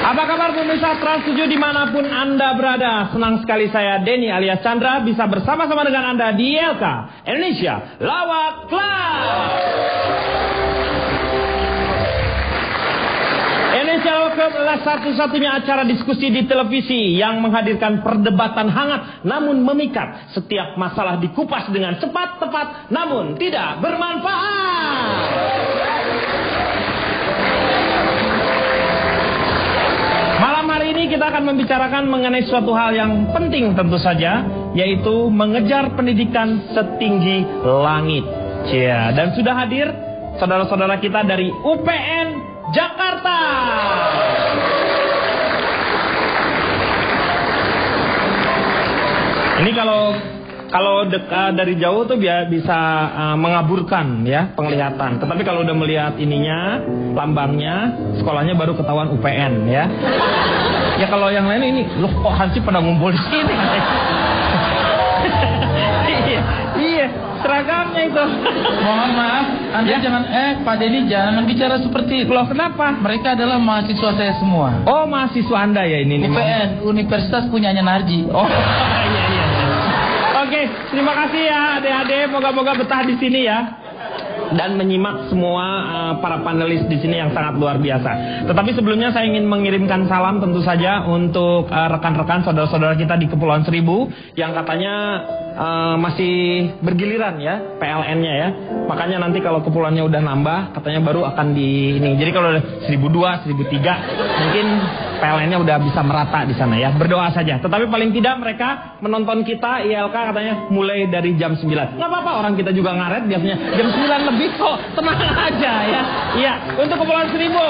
Apa kabar pemirsa Trans 7 dimanapun Anda berada? Senang sekali saya Denny alias Chandra bisa bersama-sama dengan Anda di ILK Indonesia Lawak Club. Indonesia Lawak Club adalah satu-satunya acara diskusi di televisi yang menghadirkan perdebatan hangat namun memikat. Setiap masalah dikupas dengan cepat, tepat, namun tidak bermanfaat. Malam hari ini kita akan membicarakan mengenai suatu hal yang penting tentu saja, yaitu mengejar pendidikan setinggi langit. Ya, dan sudah hadir saudara-saudara kita dari UPN Jakarta. Ini kalau dekat dari jauh tuh bisa mengaburkan ya penglihatan. Tetapi kalau udah melihat ininya, lambangnya, sekolahnya baru ketahuan UPN ya. Ya kalau yang lain ini, loh kok Hansip pada ngumpul di sini? Iya, seragamnya itu. Mohon maaf, Anda ya? jangan Pak Denny jangan bicara seperti itu. Loh kenapa? Mereka adalah mahasiswa saya semua. Oh, mahasiswa Anda ya ini. UPN, Universitas punyanya Narji. Oh, iya. Oke, terima kasih ya adik-adik, moga-moga betah di sini ya. Dan menyimak semua para panelis di sini yang sangat luar biasa. Tetapi sebelumnya saya ingin mengirimkan salam tentu saja untuk rekan-rekan saudara-saudara kita di Kepulauan Seribu yang katanya masih bergiliran ya PLN-nya ya. Makanya nanti kalau kepulauannya udah nambah katanya baru akan di ini. Jadi kalau 1002, 1003 mungkin PLN-nya udah bisa merata di sana ya. Berdoa saja. Tetapi paling tidak mereka menonton kita ILK katanya mulai dari jam 9. Nggak apa-apa, orang kita juga ngaret biasanya jam 9 lebih kok. Tenang aja ya. Iya, untuk Kepulauan Seribu.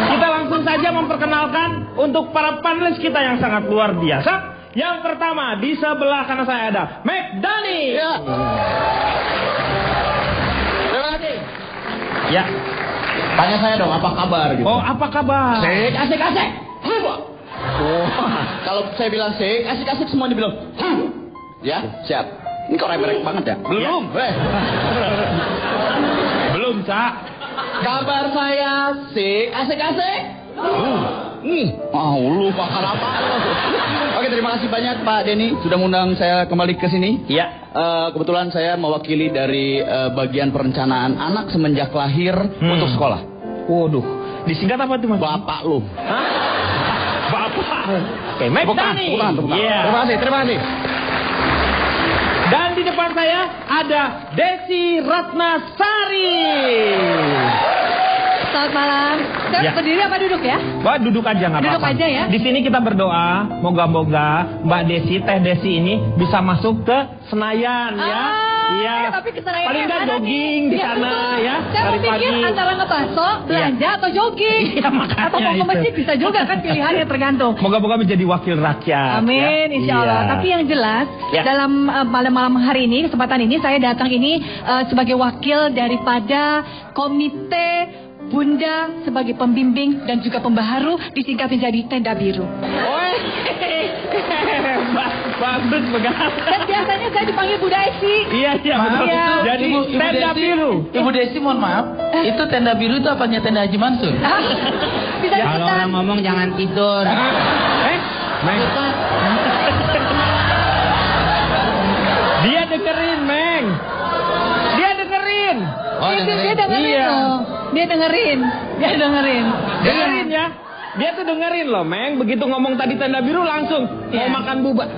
Kita langsung saja memperkenalkan untuk para panelis kita yang sangat luar biasa. Yang pertama di sebelah kanan saya ada McDani. Ya. Terima kasih. Ya. Tanya saya dong, apa kabar gitu. Oh, apa kabar? Asik. Oh, kalau saya bilang asik semua dibilang. Ya, siap. Ini kok rebrek banget ya? Belum. Ya. Belum, Cak. Kabar saya asik. Lu makan apa? Oke, terima kasih banyak Pak Denny sudah mengundang saya kembali ke sini. Iya. Kebetulan saya mewakili dari bagian perencanaan anak semenjak lahir untuk sekolah. Waduh, disingkat apa tuh Mas? Bapak lu. Hah? Bapak. Oke, McDani. Iya. Terima kasih. Dan di depan saya ada Desi Ratnasari. Selamat malam. Saya Ya. berdiri apa duduk ya? Mbak duduk aja nggak apa-apa. Duduk aja ya. Di sini kita berdoa, moga-moga Mbak Desi, Teh Desi ini bisa masuk ke Senayan ya. Iya. Tapi ke Senayan paling nggak mana jogging nih? di Ya, sana betul. ya. Saya Dari berpikir pagi. antara ngebaso, belanja atau jogging. Iya, makanya atau mau ke itu. masjid bisa juga kan pilihannya tergantung. Moga-moga menjadi wakil rakyat. Amin, ya. insya Allah. Iya. Tapi yang jelas Ya. dalam malam-malam hari ini, kesempatan ini saya datang ini sebagai wakil daripada komite Bunda sebagai pembimbing dan juga pembaharu disingkat menjadi Tenda Biru. Bagus banget. Dan biasanya saya dipanggil Bunda Esi. Iya betul. Iya. Jadi Ibu Tenda Desi, Biru. Ibu Desi mohon maaf, itu tenda biru itu apanya tenda Haji Mansur? Bisa Kalau ikutan. orang ngomong jangan tidur. Meng. Dia dengerin, Meng. Dia dengerin. Oh, Dia dengerin. dengerin Iya. loh. Dia dengerin. Dengerin ya. Dia tuh dengerin loh, Meng. Begitu ngomong tadi tenda biru langsung Iya.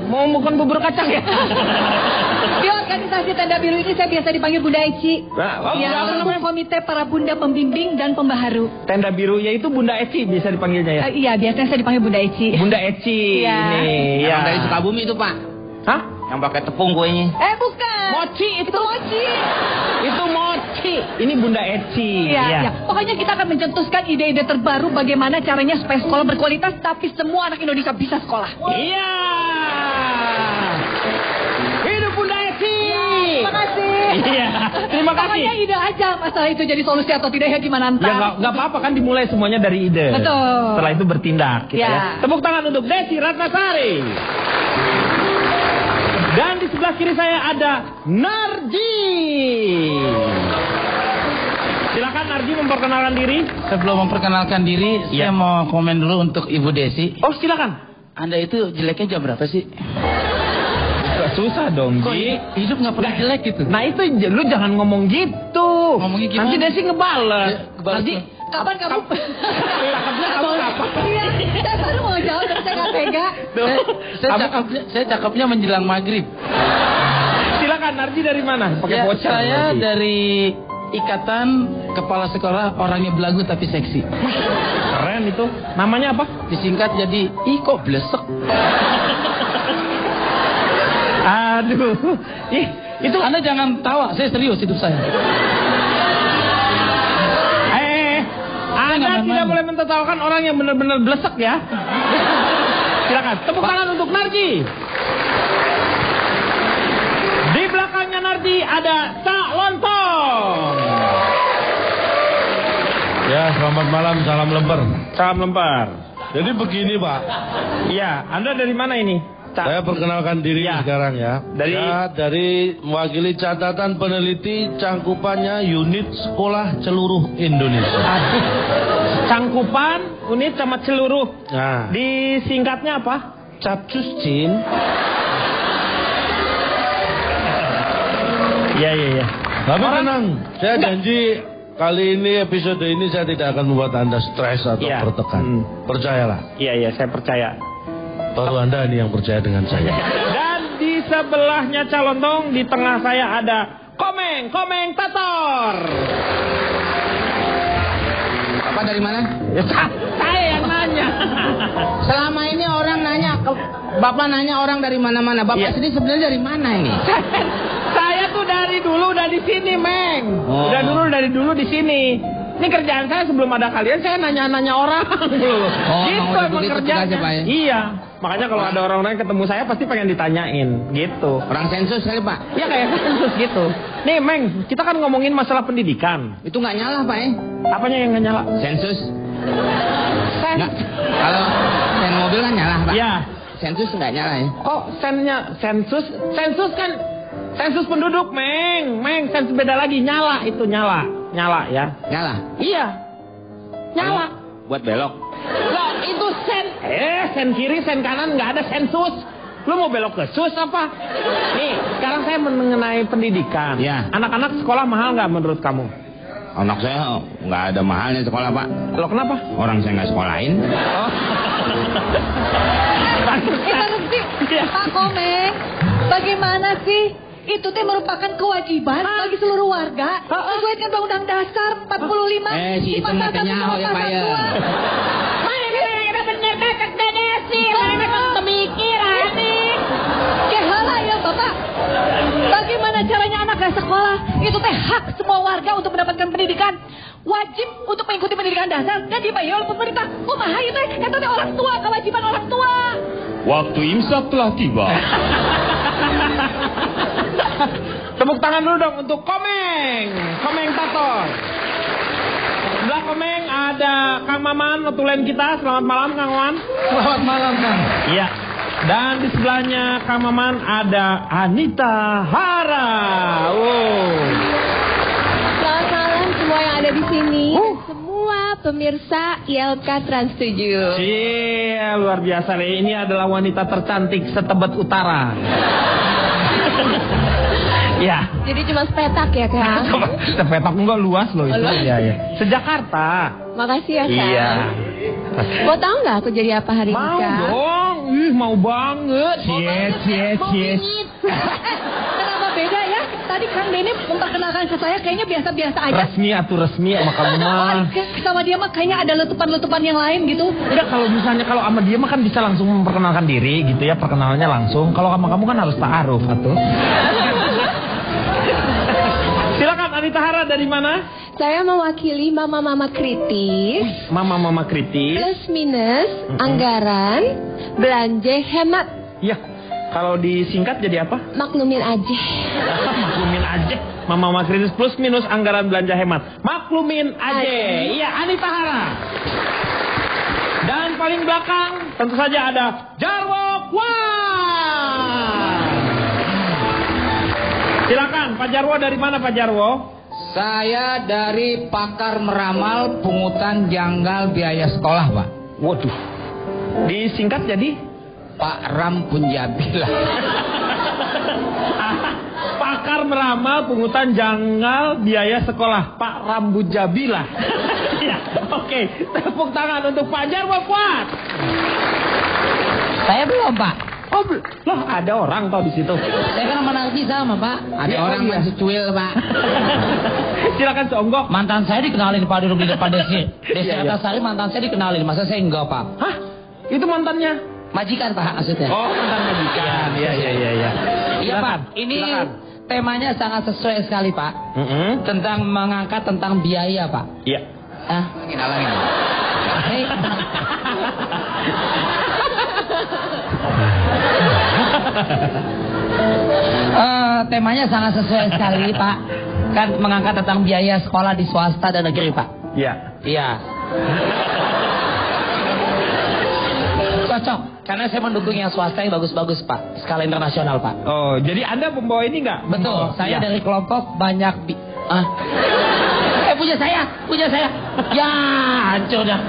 mau makan bubur kacang ya. Di organisasi Tenda Biru ini saya biasa dipanggil Bunda Eci. Nah, Ya, apa untuk namanya? komite para bunda pembimbing dan pembaharu. Tenda biru yaitu Bunda Eci bisa dipanggilnya ya. Iya, biasanya saya dipanggil Bunda Eci. Bunda Eci Iya. ini ya. Yang dari Sukabumi itu Pak, Hah? yang pakai tepung kuenya. Bukan. Mochi itu. Mochi. Itu mochi. Ini Bunda Eci. Iya, ya. iya. Pokoknya kita akan mencetuskan ide-ide terbaru bagaimana caranya supaya sekolah berkualitas tapi semua anak Indonesia bisa sekolah. Iya. Hidup Bunda Eci. Terima kasih. Iya. Terima kasih. Pokoknya ide aja masalah itu jadi solusi atau tidak ya gimana Ya ntar. nggak apa-apa kan dimulai semuanya dari ide. Betul. Setelah itu bertindak kita Ya. ya. Tepuk tangan untuk Desi Ratnasari. Dan di sebelah kiri saya ada Narji. Silakan Narji memperkenalkan diri. Sebelum memperkenalkan diri, saya mau komen dulu untuk Ibu Desi. Oh, silakan. Anda itu jeleknya jam berapa sih? Susah dong, Kok Ji. hidup nggak pernah jelek gitu? Nah itu lu jangan ngomong gitu. Ngomongnya gimana? Nanti Desi ngebales. Nanti Kapan kamu? Cakepnya kamu kapan? Iya, saya baru mau jawab tapi saya nggak tega. saya cakepnya menjelang maghrib. Silakan Narji dari mana? Pakai voucher. Saya Narji. dari Ikatan Kepala Sekolah Orangnya Belagu Tapi Seksi. Keren itu. Namanya apa? Disingkat jadi kok blesek. Aduh. Ih, itu Anda jangan tawa, saya serius hidup saya. Anda nggak tidak main-main. boleh mentertawakan orang yang benar-benar blesek ya. Silakan. Tepuk tangan untuk Narji. Di belakangnya Narji ada Cak Lontong. Ya, selamat malam, salam lemper. Salam lempar. Jadi begini, Pak. Iya, Anda dari mana ini? Cak. Saya perkenalkan diri Ya. sekarang ya. Dari mewakili catatan peneliti cangkupannya unit sekolah seluruh Indonesia. Aduh. Cangkupan unit sama seluruh. Nah, Disingkatnya apa? Capcus Cin. Iya. Tapi tenang, saya janji kali ini episode ini saya tidak akan membuat Anda stres atau Iya. tertekan. Percayalah, Iya, saya percaya. baru Anda ini yang percaya dengan saya. Dan di sebelahnya Calontong, di tengah saya ada komentator. Bapak dari mana? Ya, saya yang nanya. Selama ini orang nanya, Bapak nanya orang dari mana-mana. Bapak Iya. sendiri sebenarnya dari mana ini? Saya tuh dari dulu udah di sini, Meng. Oh. Dari dulu di sini. Ini kerjaan saya sebelum ada kalian, saya nanya-nanya orang. Gitu mau emang begitu kerjanya. tugasnya, Pak, ya? Iya. Makanya kalau ada orang-orang yang ketemu saya pasti pengen ditanyain, gitu. Orang sensus kali, Pak. Iya kayak sensus gitu. Nih, Meng, kita kan ngomongin masalah pendidikan. Itu nggak nyala, Pak, ya? Apanya yang nggak nyala? Sensus. Nggak. Kalau sen mobil kan nyala, Pak. Iya. Sensus nggak nyala ya? Kok sensus kan sensus penduduk, Meng, sensus beda lagi, nyala ya. Nyala. Iya. Nyala. Buat belok. Loh, itu sen kiri, sen kanan nggak ada sensus. Lu mau belok ke sus apa? Nih, sekarang saya mengenai pendidikan. Iya. Anak-anak sekolah mahal nggak menurut kamu? Anak saya nggak ada mahalnya sekolah, Pak. Lo kenapa? Orang saya nggak sekolahin. Oh. Interupsi, Iya. Pak Komeng, bagaimana sih? Itu teh merupakan kewajiban bagi seluruh warga sesuai dengan Undang-Undang Dasar 45. Si itu mah teh nyaho ya, Pak ya. Mana kira-kira bener kakak Desi, mana kamu mikir aneh. Kehala ya Bapak. Bagaimana caranya anak ke sekolah? Itu teh hak semua warga untuk mendapatkan pendidikan. Wajib untuk mengikuti pendidikan dasar dan dibayar oleh pemerintah. Kumaha itu teh? Eta teh orang tua, kewajiban orang tua. Waktu imsak telah tiba. Tepuk tangan dulu dong untuk komentator. Sebelah Komeng ada Kang Maman, notulen kita. Selamat malam, Kang Maman. Selamat malam, Kang. Iya. Dan di sebelahnya Kang Maman ada Anita Hara. Selamat malam semua yang ada di sini. Dan semua pemirsa ILK Trans 7. Cie, luar biasa nih. Ini adalah wanita tercantik setebet utara. Ya. Jadi cuma sepetak ya, Kang? Sepetak enggak luas loh itu. Oh, luas. Iya. Sejakarta. Makasih ya, Kang. Iya. Mau tahu nggak aku jadi apa hari ini, Mau Kang? dong. Mau banget. Cie. Kenapa beda ya? Tadi Kang Denny memperkenalkan ke saya kayaknya biasa-biasa aja. Resmi sama kamu mah. Sama dia mah kayaknya ada letupan-letupan yang lain gitu. Udah kalau misalnya kalau sama dia mah kan bisa langsung memperkenalkan diri gitu ya, perkenalannya langsung. Kalau sama kamu kan harus ta'aruf atuh. Silakan Anita Hara, dari mana? Saya mewakili mama-mama kritis, Mama kritis. plus minus, anggaran, belanja hemat. Ya, kalau disingkat jadi apa? Maklumin aja. Maklumin aja. Mama kritis plus minus anggaran belanja hemat. Maklumin aja. Iya, Anita Hara. Dan paling belakang tentu saja ada Jarwo Kwan. Silakan, Pak Jarwo dari mana Pak Jarwo? Saya dari pakar meramal pungutan janggal biaya sekolah, Pak. Waduh. Disingkat jadi Pak Ram Punjabi lah. pakar meramal pungutan janggal biaya sekolah Pak Rambu Jabila. Ya, oke, tepuk tangan untuk Pak Jarwo Fuad. Saya belum, Pak. Oh, loh ada orang tau di situ. Saya kan sama Narji sama, Pak. Ada orang masih cuil, Pak. Silakan Songgok. Mantan saya dikenalin Pak di depan Desi Antasari, mantan saya dikenalin. Masa saya enggak, Pak? Hah? Itu mantannya? Majikan, Pak, maksudnya. Oh, mantan majikan. Iya. Iya, Pak. Ini temanya sangat sesuai sekali, Pak. Tentang mengangkat tentang biaya, Pak. Iya. Alangin. Hei. Temanya sangat sesuai sekali, Pak. Kan mengangkat tentang biaya sekolah di swasta dan negeri, Pak. Iya. Cocok. Karena saya mendukung yang swasta yang bagus-bagus, Pak. Skala internasional, Pak. Oh, jadi Anda pembawa ini nggak? Betul. Saya dari kelompok banyak punya saya. Ya, hancur dah.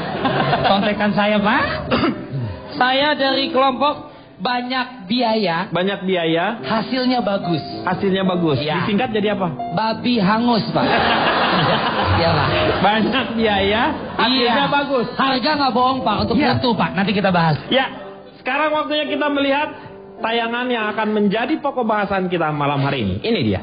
Kontekan saya, Pak. Saya dari kelompok banyak biaya. Banyak biaya. Hasilnya bagus. Ya. Disingkat jadi apa? Babi hangus, Pak. Iya, Pak. Banyak biaya. Hasilnya bagus. Harga nggak bohong, Pak. Untuk mutu, Pak. Nanti kita bahas. Ya. Sekarang waktunya kita melihat tayangan yang akan menjadi pokok bahasan kita malam hari ini. Ini dia.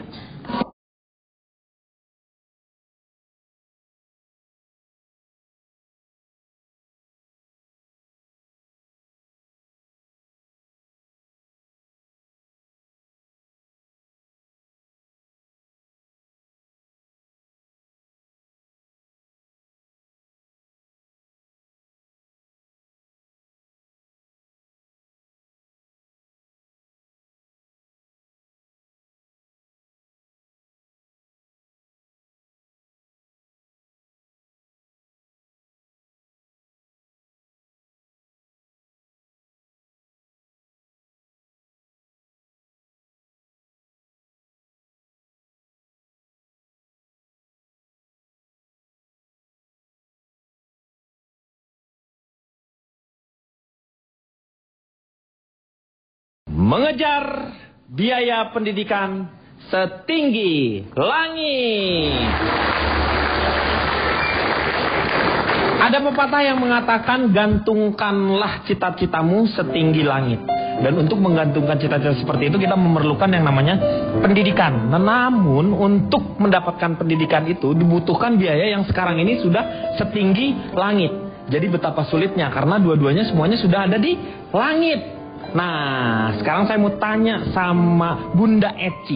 Mengejar biaya pendidikan setinggi langit. Ada pepatah yang mengatakan gantungkanlah cita-citamu setinggi langit. Dan untuk menggantungkan cita-cita seperti itu kita memerlukan yang namanya pendidikan. Namun untuk mendapatkan pendidikan itu dibutuhkan biaya yang sekarang ini sudah setinggi langit. Jadi betapa sulitnya karena dua-duanya semuanya sudah ada di langit. Nah, sekarang saya mau tanya sama Bunda Eci.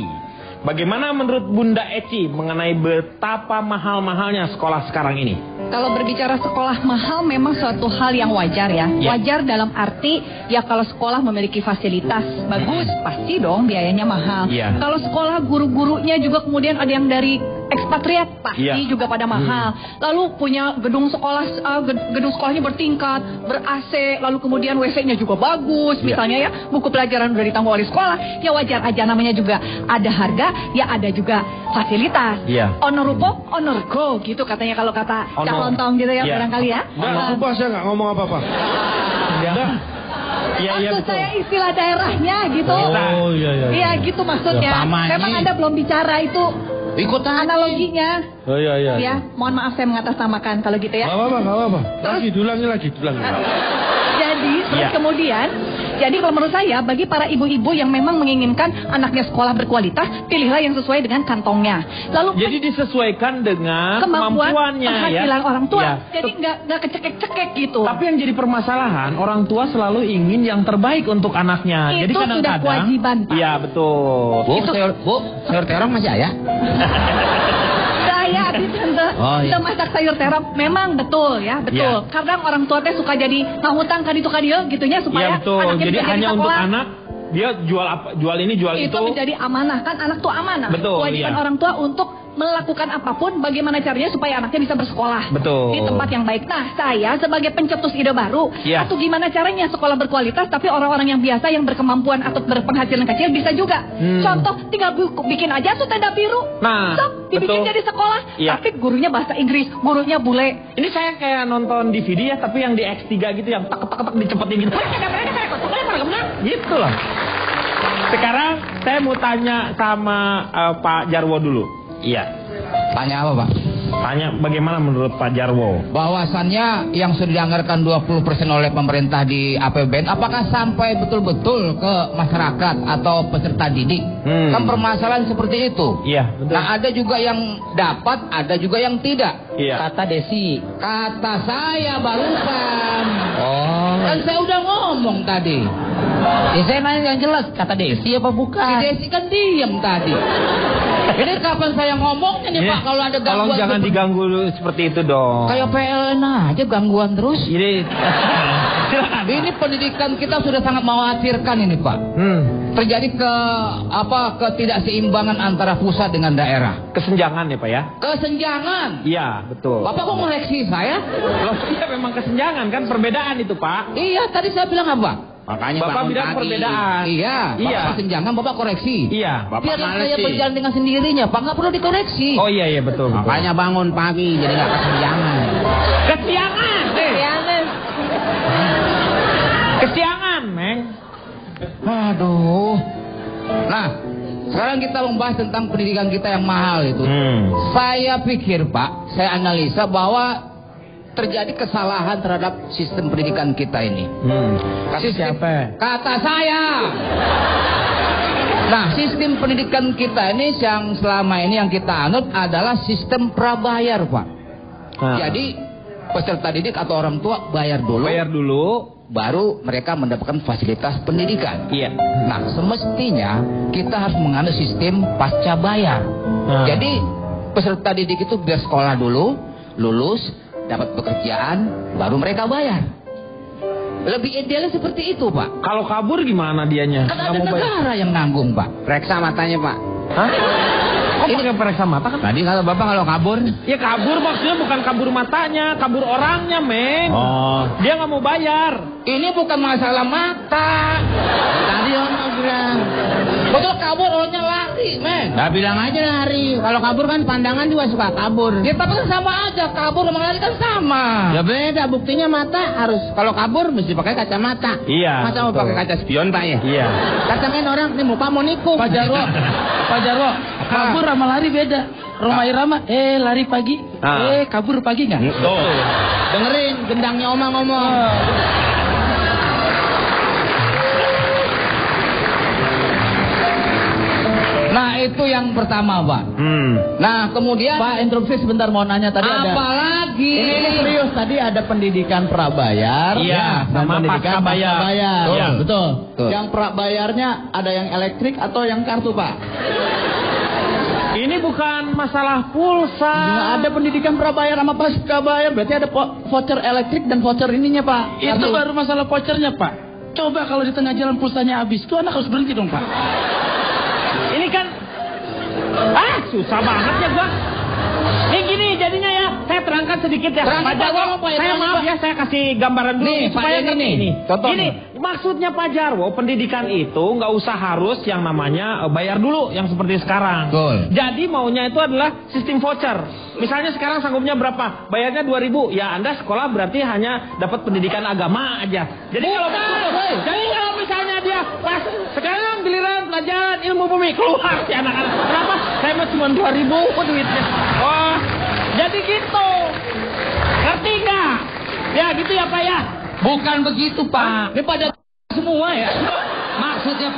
Bagaimana menurut Bunda Eci mengenai betapa mahal-mahalnya sekolah sekarang ini? Kalau berbicara sekolah mahal memang suatu hal yang wajar ya. Wajar dalam arti ya kalau sekolah memiliki fasilitas bagus pasti dong biayanya mahal. Kalau sekolah guru-gurunya juga kemudian ada yang dari ekspatriat pasti juga pada mahal. Lalu punya gedung sekolahnya bertingkat, ber-AC, lalu kemudian WC-nya juga bagus misalnya ya. Buku pelajaran udah ditanggung oleh sekolah. Ya wajar aja namanya juga ada harga, ya ada juga fasilitas. Honor rupo, honor go gitu katanya kalau kata Cak Lontong gitu ya barangkali ya. Sumpah saya nggak ngomong apa-apa. Maksud saya istilah daerahnya gitu. Oh iya. Iya gitu maksudnya. Memang Anda belum bicara itu. Ikut analoginya. Oh iya. Ya, mohon maaf saya mengatasnamakan kalau gitu ya. Nggak apa-apa. Lagi diulangi. Terus kemudian, jadi kalau menurut saya bagi para ibu-ibu yang memang menginginkan anaknya sekolah berkualitas, pilihlah yang sesuai dengan kantongnya. Lalu jadi disesuaikan dengan kemampuannya penghasilan orang tua. Jadi nggak kecekek-cekek gitu. Tapi yang jadi permasalahan orang tua selalu ingin yang terbaik untuk anaknya. Itu jadi kadang-kadang sudah kewajiban, Pak. Iya betul. Bu, sayur terong masih ada? Saya bisa masak sayur terong memang betul ya, betul. Kadang orang tua teh suka jadi ngahutang kaditu kadieu gitunya supaya anaknya jadi hanya sekolah. untuk anak dia jual ini jual itu. Itu menjadi amanah kan, anak tuh amanah. Betul. Kewajiban orang tua untuk melakukan apapun bagaimana caranya supaya anaknya bisa bersekolah. Betul. Di tempat yang baik. Nah, saya sebagai pencetus ide baru, atau gimana caranya sekolah berkualitas tapi orang-orang yang biasa yang berkemampuan atau berpenghasilan kecil bisa juga. Contoh, tinggal bikin aja tuh tenda biru. Nah, dibikin jadi sekolah, tapi gurunya bahasa Inggris, gurunya bule. Ini saya kayak nonton DVD ya, tapi yang di X3 gitu, yang tak dicepetin gitu. Gitu loh. Sekarang saya mau tanya sama Pak Jarwo dulu. Iya. Tanya apa, Pak? Tanya bagaimana menurut Pak Jarwo? Bahwasannya yang sudah dianggarkan 20% oleh pemerintah di APBN, apakah sampai betul-betul ke masyarakat atau peserta didik? Kan permasalahan seperti itu. Iya, betul. Nah, ada juga yang dapat, ada juga yang tidak. Iya. Kata Desi. Kata saya barusan. Oh. Kan saya udah ngomong tadi. Saya nanya yang jelas, kata Desi apa bukan? Si Desi kan diem tadi. Ini kapan saya ngomongnya nih, Pak, kalau ada gangguan. Tolong jangan diganggu seperti itu dong. Kayak PLN aja gangguan terus. Ini Ini pendidikan kita sudah sangat mengkhawatirkan ini, Pak. Terjadi ketidakseimbangan antara pusat dengan daerah. Kesenjangan ya, Pak ya? Kesenjangan. Iya, betul. Bapak kok ngoreksi saya? Loh, iya memang kesenjangan kan, perbedaan itu, Pak. Iya, tadi saya bilang apa? Makanya Bapak bilang perbedaan. Iya, Bapak kesenjangan, Bapak koreksi. Iya, Biar saya berjalan dengan sendirinya, Pak, nggak perlu dikoreksi. Oh iya, betul. Makanya bangun pagi, jadi nggak kesenjangan. Kesiangan, Meng. Aduh. Nah, sekarang kita membahas tentang pendidikan kita yang mahal itu. Saya pikir, Pak, saya analisa bahwa terjadi kesalahan terhadap sistem pendidikan kita ini. Kata siapa? Kata saya. Nah, sistem pendidikan kita ini yang selama ini yang kita anut adalah sistem prabayar, Pak. Jadi peserta didik atau orang tua bayar dulu, baru mereka mendapatkan fasilitas pendidikan. Iya. Nah, semestinya kita harus menganut sistem pasca bayar. Jadi peserta didik itu biar sekolah dulu, lulus, dapat pekerjaan, baru mereka bayar. Lebih idealnya seperti itu, Pak. Kalau kabur gimana dianya? Kan ada negara yang nanggung, Pak. Periksa matanya, Pak. Hah? Kok pakai periksa mata kan? Tadi kata Bapak kalau kabur. Ya kabur maksudnya bukan kabur matanya, kabur orangnya, Meng. Oh. Dia nggak mau bayar. Ini bukan masalah mata. Tadi orang bilang. Betul kabur orangnya lari, Meng. Nah, bilang aja lari. Kalau kabur kan pandangan juga suka kabur. Ya tapi kan sama aja, kabur sama lari kan sama. Ya beda, buktinya mata harus kalau kabur mesti pakai kacamata. Iya. Masa mau pakai kaca spion, Pak ya? Iya. Kacamain orang nih muka mau nikung. Pak Jarwo, kabur sama lari beda. Roma Irama, lari pagi, kabur pagi nggak? Dengerin gendangnya Oma ngomong. Nah, itu yang pertama, Pak. Nah, kemudian Pak, interupsi sebentar mau nanya tadi ada. Apalagi? Ini serius, tadi ada pendidikan prabayar. Iya, dan sama pendidikan pasca bayar. Iya, betul. Yang prabayarnya ada yang elektrik atau yang kartu, Pak? Ini bukan masalah pulsa. Nggak ada pendidikan prabayar sama pasca bayar, berarti ada voucher elektrik dan voucher ininya, Pak. Itu baru masalah vouchernya, Pak. Coba kalau di tengah jalan pulsanya habis, itu anak harus berhenti dong, Pak. Ini kan susah banget ya gua. Ini gini jadinya ya, saya terangkan sedikit ya. Terangkan, Pak Jarwo, saya maaf ya, saya kasih gambaran dulu nih, supaya Pak, ngerti ini. Contoh. Gini, maksudnya Pak Jarwo, pendidikan itu nggak usah harus yang namanya bayar dulu yang seperti sekarang. Betul. Jadi maunya itu adalah sistem voucher. Misalnya sekarang sanggupnya berapa? Bayarnya 2.000. Ya Anda sekolah berarti hanya dapat pendidikan agama aja. Jadi kalau misalnya dia pas sekarang giliran pelajaran ilmu bumi keluar si anak-anak. Kenapa? Saya mah cuma 2.000 duitnya. Oh, jadi gitu. Ngerti nggak? Ya gitu ya Pak ya. Bukan begitu, Pak. Ini pada semua ya. Maksudnya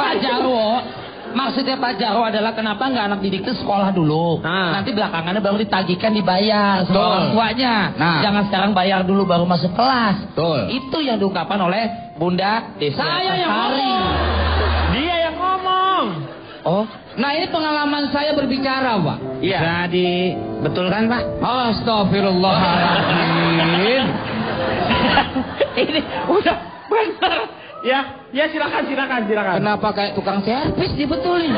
Pak Jarwo adalah kenapa nggak anak didik itu sekolah dulu. Nanti belakangannya baru ditagihkan dibayar sama orang tuanya. Jangan sekarang bayar dulu baru masuk kelas. Betul. Itu yang diungkapkan oleh Bunda Desi. Saya yang ngomong. Dia yang ngomong. Oh, nah ini pengalaman saya berbicara, Pak. Iya. Bisa dibetulkan, Pak? Astagfirullahaladzim. Ini udah benar. Ya silakan. Kenapa kayak tukang servis dibetulin?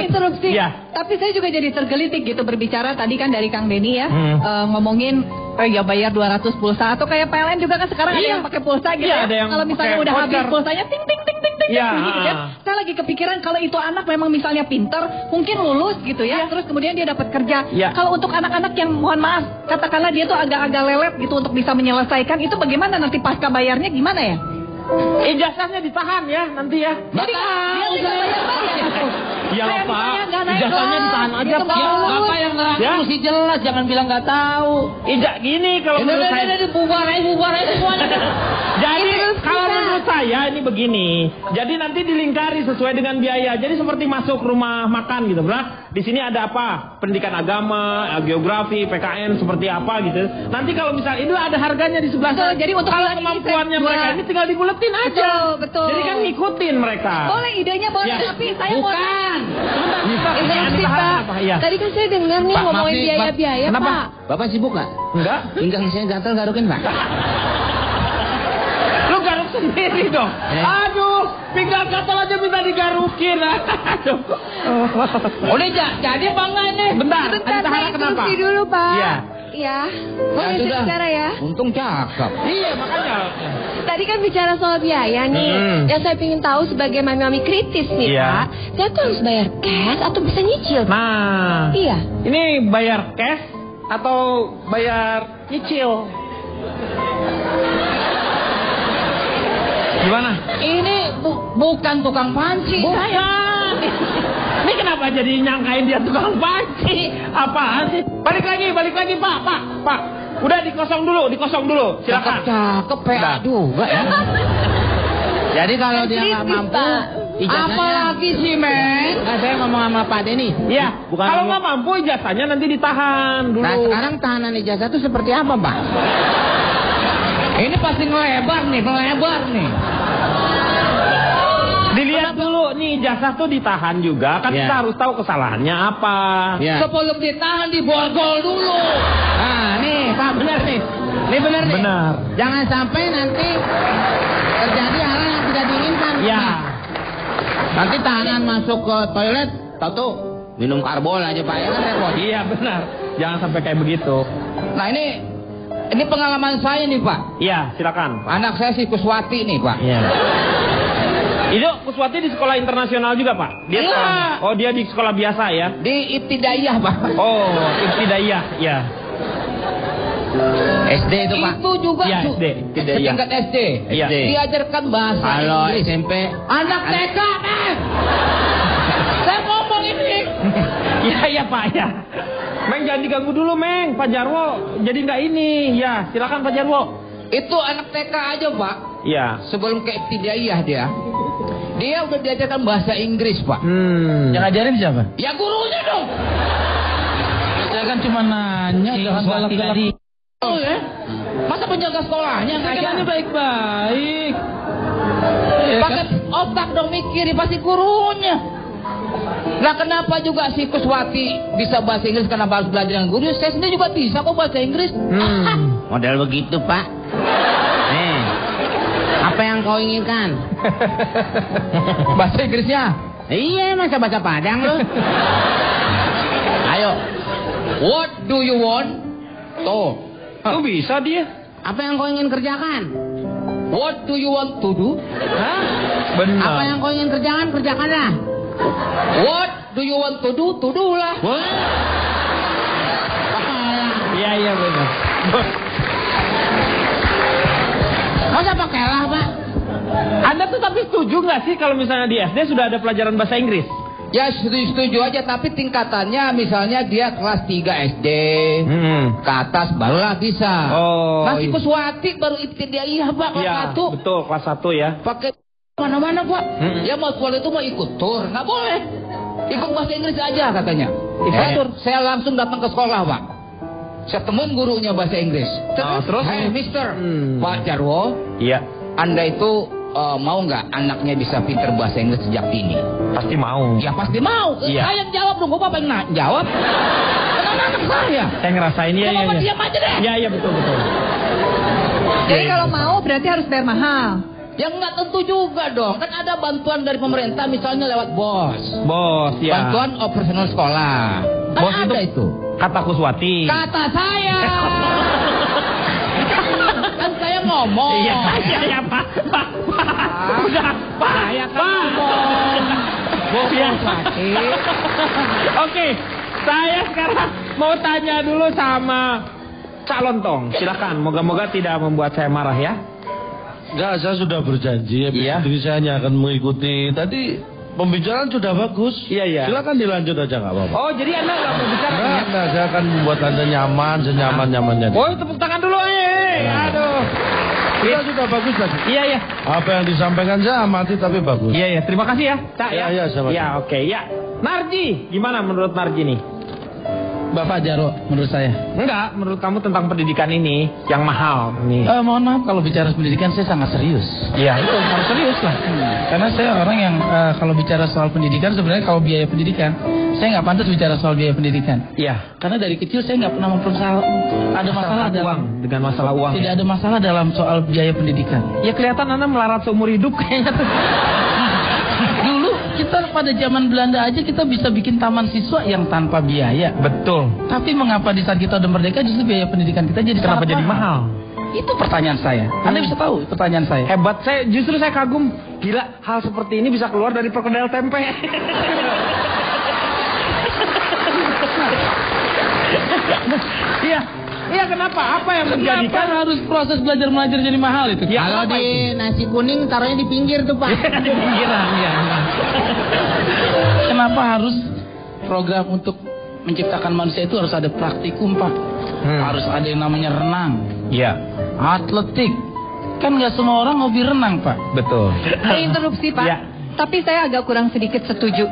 Interupsi. Ya. Tapi saya juga jadi tergelitik gitu berbicara tadi kan dari Kang Denny ya, ngomongin ya bayar 200 pulsa atau kayak PLN juga kan sekarang ada yang pakai pulsa gitu ya. Kalau misalnya udah habis pulsanya ting ting gitu ya. Saya lagi kepikiran kalau itu anak memang misalnya pinter, mungkin lulus gitu ya, terus kemudian dia dapat kerja. Kalau untuk anak-anak yang mohon maaf, katakanlah dia tuh agak-agak lelet gitu untuk bisa menyelesaikan, itu bagaimana nanti pasca bayarnya gimana ya? Ijazahnya ditahan ya nanti ya. Jadi dia tinggal bayar-bayar. Ya Pak, ijazahnya ditahan aja Pak. Bapak yang nerangin mesti jelas, jangan bilang nggak tahu. Gini kalau menurut saya. Bubar aja semuanya. Jadi kalau menurut saya ini begini. Jadi nanti dilingkari sesuai dengan biaya. Jadi seperti masuk rumah makan gitu, bro. Di sini ada apa? Pendidikan agama, geografi, PKN seperti apa gitu. Nanti kalau misalnya itu ada harganya di sebelah sana. Jadi untuk kalau kemampuannya mereka ini tinggal dibuletin aja. Betul. Jadi kan ngikutin mereka. Boleh idenya boleh, tapi saya bukan. Interupsi Pak. Tadi kan saya dengar nih ngomongin biaya-biaya Pak. Bapak sibuk nggak? Enggak. Pinggang saya gatal garukin Pak. Lu garuk sendiri dong. Aduh, pinggang gatal aja minta digarukin. Aduh. Udah jadi apa enggak ini? Bentar, Pak, interupsi dulu Pak. Iya. Boleh sudah. bicara ya? Untung cakep. Iya, makanya. Tadi kan bicara soal biaya nih. Yang saya ingin tahu sebagai mami-mami kritis nih Pak. Saya tuh harus bayar cash atau bisa nyicil? Nah. Iya. Ini bayar cash atau bayar nyicil? Gimana? Ini bukan tukang panci. Bukan. Ini kenapa jadi nyangkain dia tukang panci? Apaan sih? Balik lagi Pak. Udah dikosong dulu. Silakan. Cakep PA juga ya. Jadi kalau dia nggak mampu, ijazahnya. Apalagi sih, Men? Saya ngomong sama Pak Denny. Iya. Kalau nggak mampu ijazahnya nanti ditahan dulu. Nah sekarang tahanan ijazah itu seperti apa, Pak? Ini pasti melebar nih. Dilihat dulu nih ijazah tuh ditahan juga. Kan kita harus tahu kesalahannya apa. Sebelum ditahan diborgol dulu. Nah nih Pak benar nih. Ini benar nih. Benar. Jangan sampai nanti terjadi hal yang tidak diinginkan. Ya. Nanti tahanan masuk ke toilet, tahu minum karbol aja Pak ya kan repot. Iya benar. Jangan sampai kayak begitu. Nah ini pengalaman saya nih Pak. Iya silakan. Anak saya si Kuswati nih Pak. Iya. Itu Kuswati di sekolah internasional juga Pak? Dia sekolah, dia di sekolah biasa ya? Di Ibtidaiyah Pak. Oh Ibtidaiyah ya. SD itu Pak. Itu juga ya, SD. Setingkat SD. Iya. Diajarkan bahasa Kalau Inggris. SMP Anak TK Saya ngomong ini. Iya Pak ya. Meng jangan diganggu dulu Meng. Pak Jarwo jadi nggak ini. Ya silakan Pak Jarwo. Itu anak TK aja Pak. Iya. Sebelum ke Ibtidaiyah dia udah diajarkan bahasa Inggris Pak. Yang ngajarin siapa? Ya gurunya dong. Saya kan cuma nanya. Jangan galak-galak. Oh ya? Masa penjaga sekolahnya Ini baik-baik. pakai otak dong mikir, pasti gurunya. Nah kenapa juga si Kuswati bisa bahasa Inggris, kenapa harus belajar dengan guru? Saya sendiri juga bisa kok bahasa Inggris. model begitu Pak. Nih, apa yang kau inginkan? Bahasa Inggrisnya? Iya masa bahasa Padang lu. Ayo. What do you want? Tuh. Tuh bisa dia. Apa yang kau ingin kerjakan? What do you want to do? Hah? Benar. Apa yang kau ingin kerjakan, kerjakanlah. What do you want to do lah. Iya benar. Masa pakai lah Pak? Anda tuh tapi setuju nggak sih kalau misalnya di SD sudah ada pelajaran bahasa Inggris? Ya setuju aja, tapi tingkatannya misalnya dia kelas 3 SD ke atas barulah bisa. Oh. Masih Kuswati baru Ibtidaiyah Pak kelas 1. Betul kelas 1 ya. Pakai mana-mana Pak. Ya mau sekolah itu mau ikut tur, nggak boleh. Ikut bahasa Inggris aja katanya. Saya langsung datang ke sekolah Pak. Saya temuin gurunya bahasa Inggris. Terus? Hey Mister, Pak Jarwo. Iya. Anda itu mau nggak anaknya bisa pinter bahasa Inggris sejak dini? Pasti mau. Ya pasti mau. Iya. Saya yang jawab dong, Bapak yang jawab. Anak saya. Saya ngerasain ya. Bapak diam aja deh. Iya betul. Jadi kalau mau berarti harus bayar mahal. Yang nggak tentu juga dong. Kan ada bantuan dari pemerintah misalnya lewat BOS. Bos, ya. Bantuan operasional sekolah. Kan Bos ada itu. Kata Kuswati. Kata saya. Kan saya ngomong. Iya, Pak. Udah, Pak. Saya kan ngomong. Bos ya. Oke, saya sekarang mau tanya dulu sama calon Tong. Silakan, moga-moga tidak membuat saya marah ya. Enggak, saya sudah berjanji. Iya. Jadi saya hanya akan mengikuti. Tadi pembicaraan sudah bagus. Iya. Silakan dilanjut aja, nggak apa-apa. Oh, jadi Anda nggak mau bicara ya? Enggak, saya akan membuat Anda nyaman, senyaman-nyamannya. Oh, tepuk tangan dulu. Aduh. Sudah bagus tadi. Iya. Apa yang disampaikan saya amati tapi bagus. Iya. Terima kasih ya, Cak. Iya, sama-sama. Ya, oke. Ya. Narji, gimana menurut Narji nih? Bapak Jaro, menurut saya. Enggak, menurut kamu tentang pendidikan ini yang mahal nih. Mohon maaf kalau bicara pendidikan saya sangat serius. Iya, itu harus serius lah. Karena saya orang yang kalau bicara soal pendidikan sebenarnya kalau biaya pendidikan saya nggak pantas bicara soal biaya pendidikan. Iya. Karena dari kecil saya nggak pernah ada masalah uang dengan masalah uang. Tidak ada masalah dalam soal biaya pendidikan. Ya kelihatan Anda melarat seumur hidup kayaknya tuh. Dulu kita pada zaman Belanda aja kita bisa bikin taman siswa yang tanpa biaya. Betul. Tapi mengapa di saat kita udah merdeka justru biaya pendidikan kita jadi Kenapa jadi mahal? Itu pertanyaan saya. Anda bisa tahu pertanyaan saya. Hebat, justru saya kagum. Gila, hal seperti ini bisa keluar dari perkedel tempe. Iya, kenapa? Apa yang menjadikan harus proses belajar mengajar jadi mahal itu? Ya, kalau di itu? nasi kuning taruhnya di pinggir tuh, Pak. Di pinggiran, ya. Kenapa harus program untuk menciptakan manusia itu harus ada praktikum, Pak? Harus ada yang namanya renang. Iya. Atletik. Kan nggak semua orang hobi renang, Pak. Betul. Saya interupsi, Pak. Ya. Tapi saya agak kurang sedikit setuju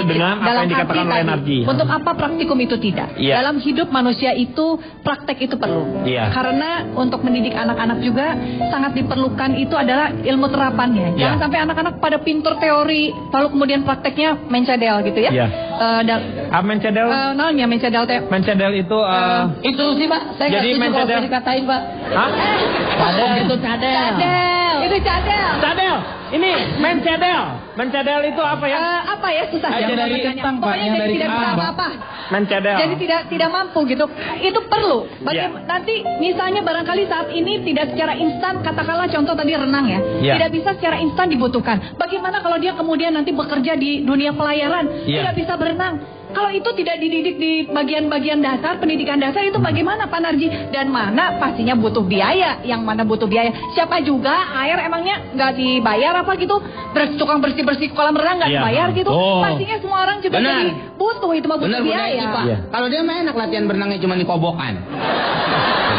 dengan apa yang dikatakan oleh Narji. Untuk apa praktikum itu tidak? Iya. Dalam hidup manusia itu praktek itu perlu. Iya. Karena untuk mendidik anak-anak juga sangat diperlukan itu adalah ilmu terapannya. Iya. Jangan sampai anak-anak pada pintur teori lalu kemudian prakteknya mencedel gitu ya. Iya. Mencedel? Namanya mencedel teh. Mencedel itu itu sih, Pak. Saya nggak setuju kalau saya dikatain, Pak. Hah? Cadel itu cadel. Itu cadel. Cadel. Ini mencedel. Mencedel itu apa ya? Apa ya susah ya. Yang dari kentang, Pak. Yang dari tidak bisa kentang. apa-apa. Mencedel. Jadi tidak mampu gitu. Itu perlu. Iya. Nanti misalnya barangkali saat ini tidak secara instan, katakanlah contoh tadi renang ya. Iya. Tidak bisa secara instan dibutuhkan. Bagaimana kalau dia kemudian nanti bekerja di dunia pelayaran, Iya. tidak bisa berenang? Kalau itu tidak dididik di bagian-bagian dasar, pendidikan dasar itu bagaimana Pak Narji? Dan mana pastinya butuh biaya, yang mana butuh biaya. Siapa juga air emangnya nggak dibayar apa gitu? Tukang bersih-bersih kolam renang nggak Iya. dibayar gitu? Oh. Pastinya semua orang juga Benar. jadi butuh, itu mah butuh biaya. Pak. Iya. Kalau dia mah enak latihan berenangnya cuma di kobokan.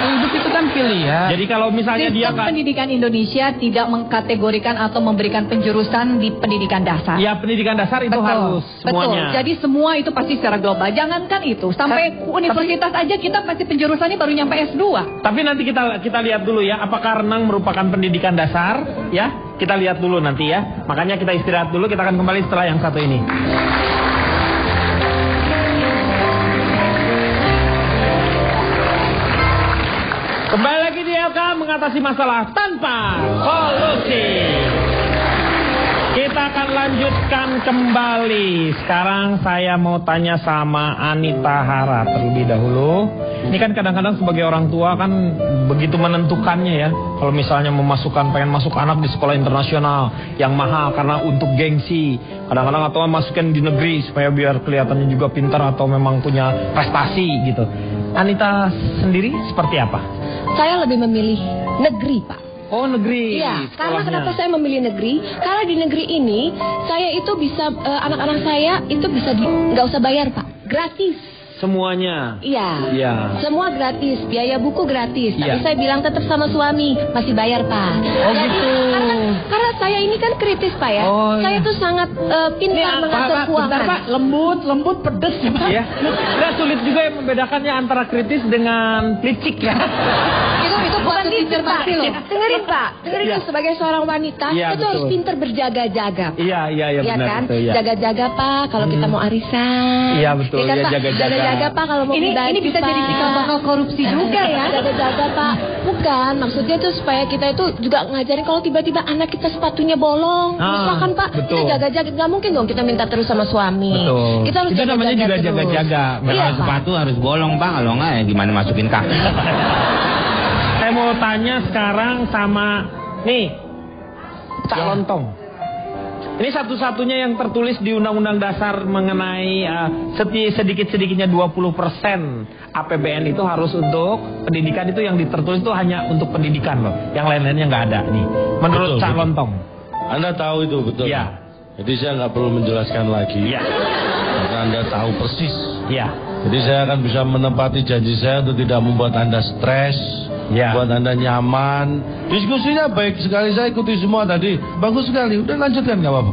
Hidup itu kan pilihan. Jadi kalau misalnya dia Sistem kan pendidikan Indonesia tidak mengkategorikan atau memberikan penjurusan di pendidikan dasar. ya pendidikan dasar itu harus semuanya. Betul. Jadi semua itu pasti secara global. Jangankan itu, sampai universitas aja kita pasti penjurusannya baru nyampe S2. Tapi nanti kita lihat dulu ya, apakah renang merupakan pendidikan dasar ya? Kita lihat dulu nanti ya. Makanya kita istirahat dulu, kita akan kembali setelah yang satu ini. Kembali lagi di LK mengatasi masalah tanpa solusi. Kita akan lanjutkan kembali. Sekarang saya mau tanya sama Anita Hara terlebih dahulu. Ini kan kadang-kadang sebagai orang tua kan begitu menentukannya ya. Kalau misalnya pengen masuk anak di sekolah internasional yang mahal karena untuk gengsi. Kadang-kadang atau masukin di negeri supaya biar kelihatannya juga pintar atau memang punya prestasi gitu. Anita sendiri seperti apa? Saya lebih memilih negeri, Pak. Oh, negeri. Iya, karena sekolahnya. kenapa saya memilih negeri? Karena di negeri ini saya itu bisa anak-anak saya itu bisa nggak usah bayar, Pak, gratis. Semuanya. Iya. Iya. Semua gratis, biaya buku gratis. Tapi Iya. saya bilang tetap sama suami masih bayar, Pak. Oh, gitu. Karena saya ini kan kritis, Pak ya. Oh, saya iya. tuh sangat pintar mengatur keuangan. Bentar, Pak. Lembut, pedes ya, Pak. Ya. Nggak sulit juga yang membedakannya antara kritis dengan licik ya. Itu bukan pintar, Pak. Dengerin, Pak. Dengerin Iya. tuh sebagai seorang wanita, Iya, itu harus betul. pintar berjaga-jaga. Iya Ya benar kan? itu ya. Jaga-jaga, Pak, kalau kita mau arisan. Iya, betul. Ya kan, Ya, Pak? jaga-jaga. jaga-jaga Pak kalau mau beli baju. Ini bisa jadi cikal bakal korupsi juga ya. Jaga-jaga Pak. Bukan, maksudnya tuh supaya kita itu juga ngajarin kalau tiba-tiba anak kita sepatunya bolong. Misalkan Pak, kita jaga-jaga. Gak mungkin dong kita minta terus sama suami. Betul. Kita harus itu namanya juga jaga-jaga. Kalau sepatu harus bolong Bang, kalau enggak ya gimana masukin kaki. Saya mau tanya sekarang sama nih Cak Lontong. Ini satu-satunya yang tertulis di Undang-Undang Dasar mengenai sedikit-sedikitnya 20% APBN itu harus untuk pendidikan, itu yang tertulis itu hanya untuk pendidikan loh. Yang lain-lainnya nggak ada nih. Menurut Cak Lontong. Anda tahu itu betul? Iya. Jadi saya nggak perlu menjelaskan lagi. Iya. Karena Anda tahu persis. Iya. Jadi saya akan bisa menepati janji saya untuk tidak membuat Anda stres. Ya. Buat Anda nyaman. Diskusinya baik sekali, saya ikuti semua tadi. Bagus sekali, udah lanjutkan gak apa-apa.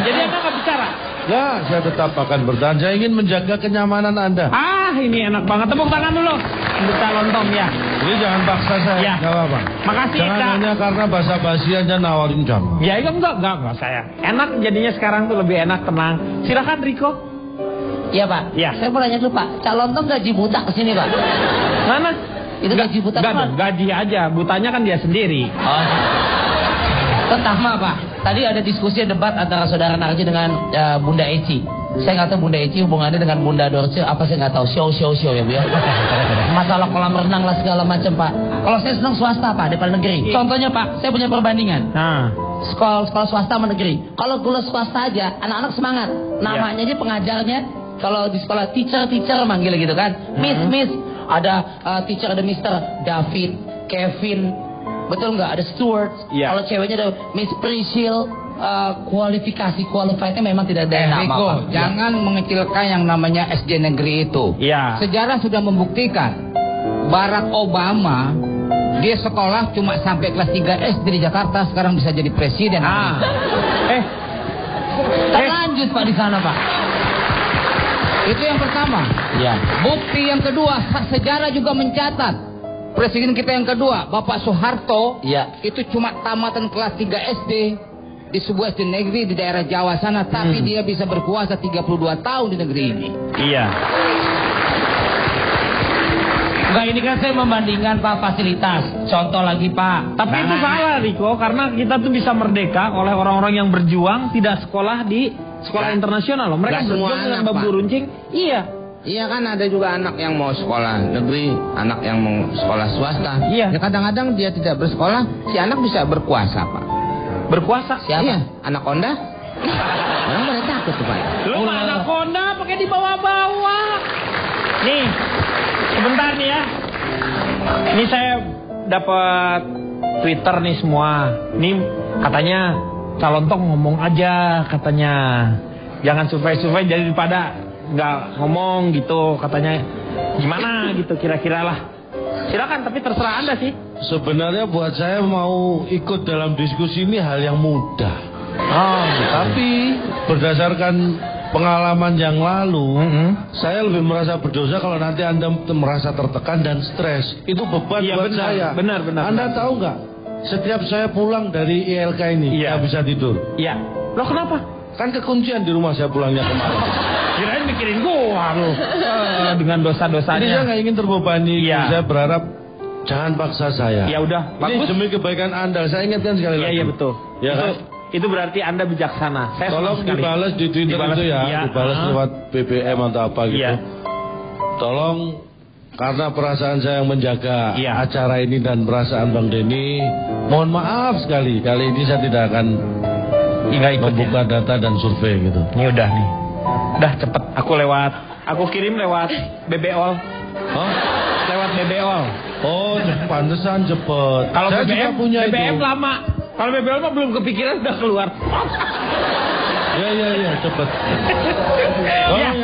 Jadi Anda gak bicara? Ya, saya tetap akan bertahan. Saya ingin menjaga kenyamanan Anda. Ini enak banget. Tepuk tangan dulu untuk Cak Lontong ya. Jadi jangan paksa saya, ya. Gak apa-apa. Makasih jangan Kak. hanya karena basa-basi aja nawarin jam. Ya itu enggak saya. Enak jadinya sekarang tuh lebih enak, tenang. Silakan Riko. Iya Pak. Ya. Saya mau nanya dulu Pak, Cak Lontong gaji buta kesini Pak. Mana? Itu gaji buta Pak? Gaji aja, butanya kan dia sendiri. Pertama Pak, tadi ada diskusi debat antara saudara Narji dengan Bunda Eci. Saya nggak tahu Bunda Eci hubungannya dengan Bunda Dorce apa, saya nggak tahu. Show ya Bu ya. Masalah kolam renang lah segala macam Pak. Kalau saya senang swasta Pak daripada negeri. Contohnya Pak, saya punya perbandingan. Sekolah swasta sama negeri. Kalau gula swasta aja, anak-anak semangat. Namanya aja pengajarnya. Kalau di sekolah teacher manggil gitu kan. Miss. Ada teacher, ada Mr. David, Kevin, betul nggak? Ada Stuart. Kalau ceweknya ada Miss Priscil. Qualifiednya memang tidak ada nama. Jangan mengecilkan yang namanya SD negeri itu. Sejarah sudah membuktikan Barack Obama dia sekolah cuma sampai kelas 3 SD di Jakarta, sekarang bisa jadi presiden. Lanjut Pak di sana Pak. Itu yang pertama. Bukti yang kedua, sejarah juga mencatat presiden kita yang kedua, Bapak Soeharto, itu cuma tamatan kelas 3 SD di sebuah SD negeri di daerah Jawa sana, tapi dia bisa berkuasa 32 tahun di negeri ini. Enggak, ini kan saya membandingkan Pak fasilitas. Contoh lagi Pak. Tapi itu salah Riko, karena kita tuh bisa merdeka oleh orang-orang yang berjuang tidak sekolah di sekolah internasional loh. Mereka berjuang dengan babu runcing. Iya kan, ada juga anak yang mau sekolah negeri, anak yang mau sekolah swasta. Ya kadang-kadang dia tidak bersekolah, si anak bisa berkuasa Pak. Berkuasa? Siapa? Iya, anakonda. Orang pada takut tuh Pak. Lu anakonda pakai dibawa-bawa. Nih, sebentar nih ya. Ini saya dapat Twitter nih semua. Nih katanya Cak Lontong ngomong aja katanya. Jangan survei-survei daripada nggak ngomong gitu katanya. Gimana gitu kira-kira lah. Silakan, tapi terserah Anda sih. Sebenarnya buat saya mau ikut dalam diskusi ini hal yang mudah. Tapi berdasarkan pengalaman yang lalu, saya lebih merasa berdosa kalau nanti Anda merasa tertekan dan stres. Itu beban buat saya. Benar. Anda tahu nggak? Setiap saya pulang dari ILK ini, nggak bisa tidur. Loh kenapa? Kan kekuncian di rumah saya pulangnya kemarin. Kirain mikirin gua loh. Dengan dosa-dosanya. Jadi saya nggak ingin terbebani. Saya berharap jangan paksa saya. Ya udah, bagus. Ini demi kebaikan Anda. Saya ingatkan sekali lagi. Iya betul. Itu berarti Anda bijaksana. Saya tolong dibalas di Twitter itu ya. Dibalas lewat BBM atau apa gitu. Tolong, karena perasaan saya yang menjaga acara ini dan perasaan Bang Denny, mohon maaf sekali. Kali ini saya tidak akan membuka data dan survei gitu. Ini udah nih. Udah cepet. Aku kirim lewat BBOL. Lewat BBOL. Pantesan cepet. Kalau saya BBM, juga punya BBM itu. lama. Kalau BBOL mah belum kepikiran udah keluar. Iya, cepet.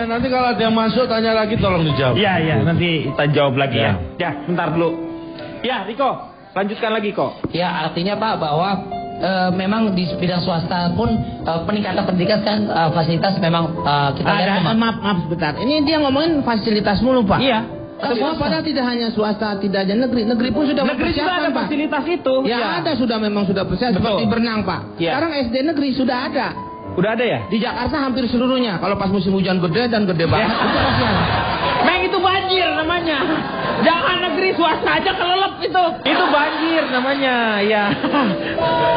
Nanti kalau ada yang masuk tanya lagi tolong dijawab. Iya, nanti kita jawab lagi ya. Ya, bentar dulu. Ya, Riko, lanjutkan lagi kok. Ya, artinya Pak bahwa memang di bidang swasta pun peningkatan pendidikan kan fasilitas memang kita lihat. Maaf sebentar. Ini dia ngomongin fasilitas mulu Pak. Iya. Semua padahal tidak hanya swasta, tidak hanya negeri. Negeri pun sudah ada mempersiapkan Pak. fasilitas itu. Ada memang sudah persiapan seperti berenang Pak. Sekarang SD negeri sudah ada. Udah ada ya? Di Jakarta hampir seluruhnya. Kalau pas musim hujan gede dan gede banget, itu pasti ada. Meng, itu banjir namanya. Jangan negeri, swasta aja kelelep itu. Itu banjir namanya, ya.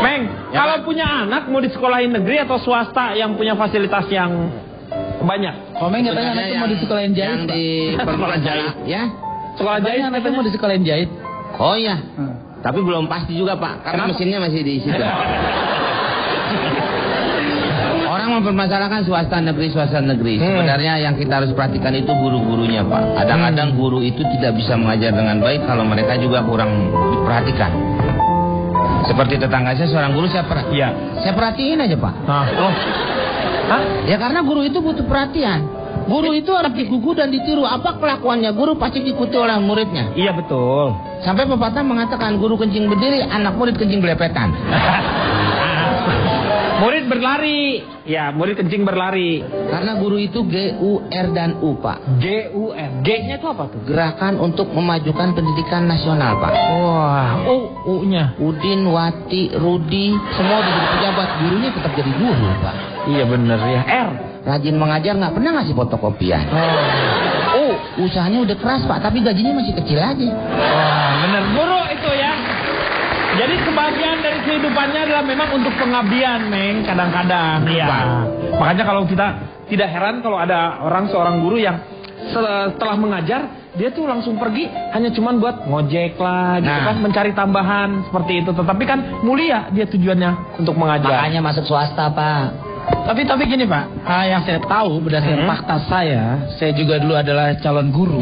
Meng, ya, kalau punya anak mau disekolahin negeri atau swasta yang punya fasilitas yang banyak? Kalau Meng katanya anaknya mau disekolahin jahit. Yang di sekolah jahit, ya? Sekolah jahit anaknya mau disekolahin jahit. Oh iya. Tapi belum pasti juga, Pak. Karena mesinnya masih di situ. Orang mempermasalahkan swasta negeri. Sebenarnya yang kita harus perhatikan itu guru-gurunya, Pak. Kadang-kadang guru itu tidak bisa mengajar dengan baik kalau mereka juga kurang diperhatikan. Seperti tetangga saya seorang guru, saya perhatiin aja, Pak. Ya karena guru itu butuh perhatian. Guru itu harus digugu dan ditiru. Apa kelakuannya guru pasti diikuti oleh muridnya. Iya betul. Sampai pepatah mengatakan guru kencing berdiri, anak murid kencing belepetan. Murid berlari. Ya, murid kencing berlari. Karena guru itu GUR dan U, Pak. GUR. G-nya itu apa tuh? Gerakan untuk memajukan pendidikan nasional, Pak. Wah, U-nya. Udin, Wati, Rudi, semua udah jadi pejabat. Gurunya tetap jadi guru, Pak. Iya bener ya. R. Rajin mengajar, nggak pernah ngasih fotokopian. Usahanya udah keras, Pak, tapi gajinya masih kecil aja. Wah, bener. Guru itu ya. Jadi sebagian dari kehidupannya adalah memang untuk pengabdian, Meng, kadang-kadang. Iya. Makanya kalau kita tidak heran kalau ada seorang guru yang setelah mengajar, dia tuh langsung pergi hanya cuman buat ngojek lah, gitu kan, mencari tambahan seperti itu. Tetapi kan mulia dia tujuannya untuk mengajar. Makanya masuk swasta, Pak. Tapi gini, Pak, yang saya tahu berdasarkan fakta saya juga dulu adalah calon guru.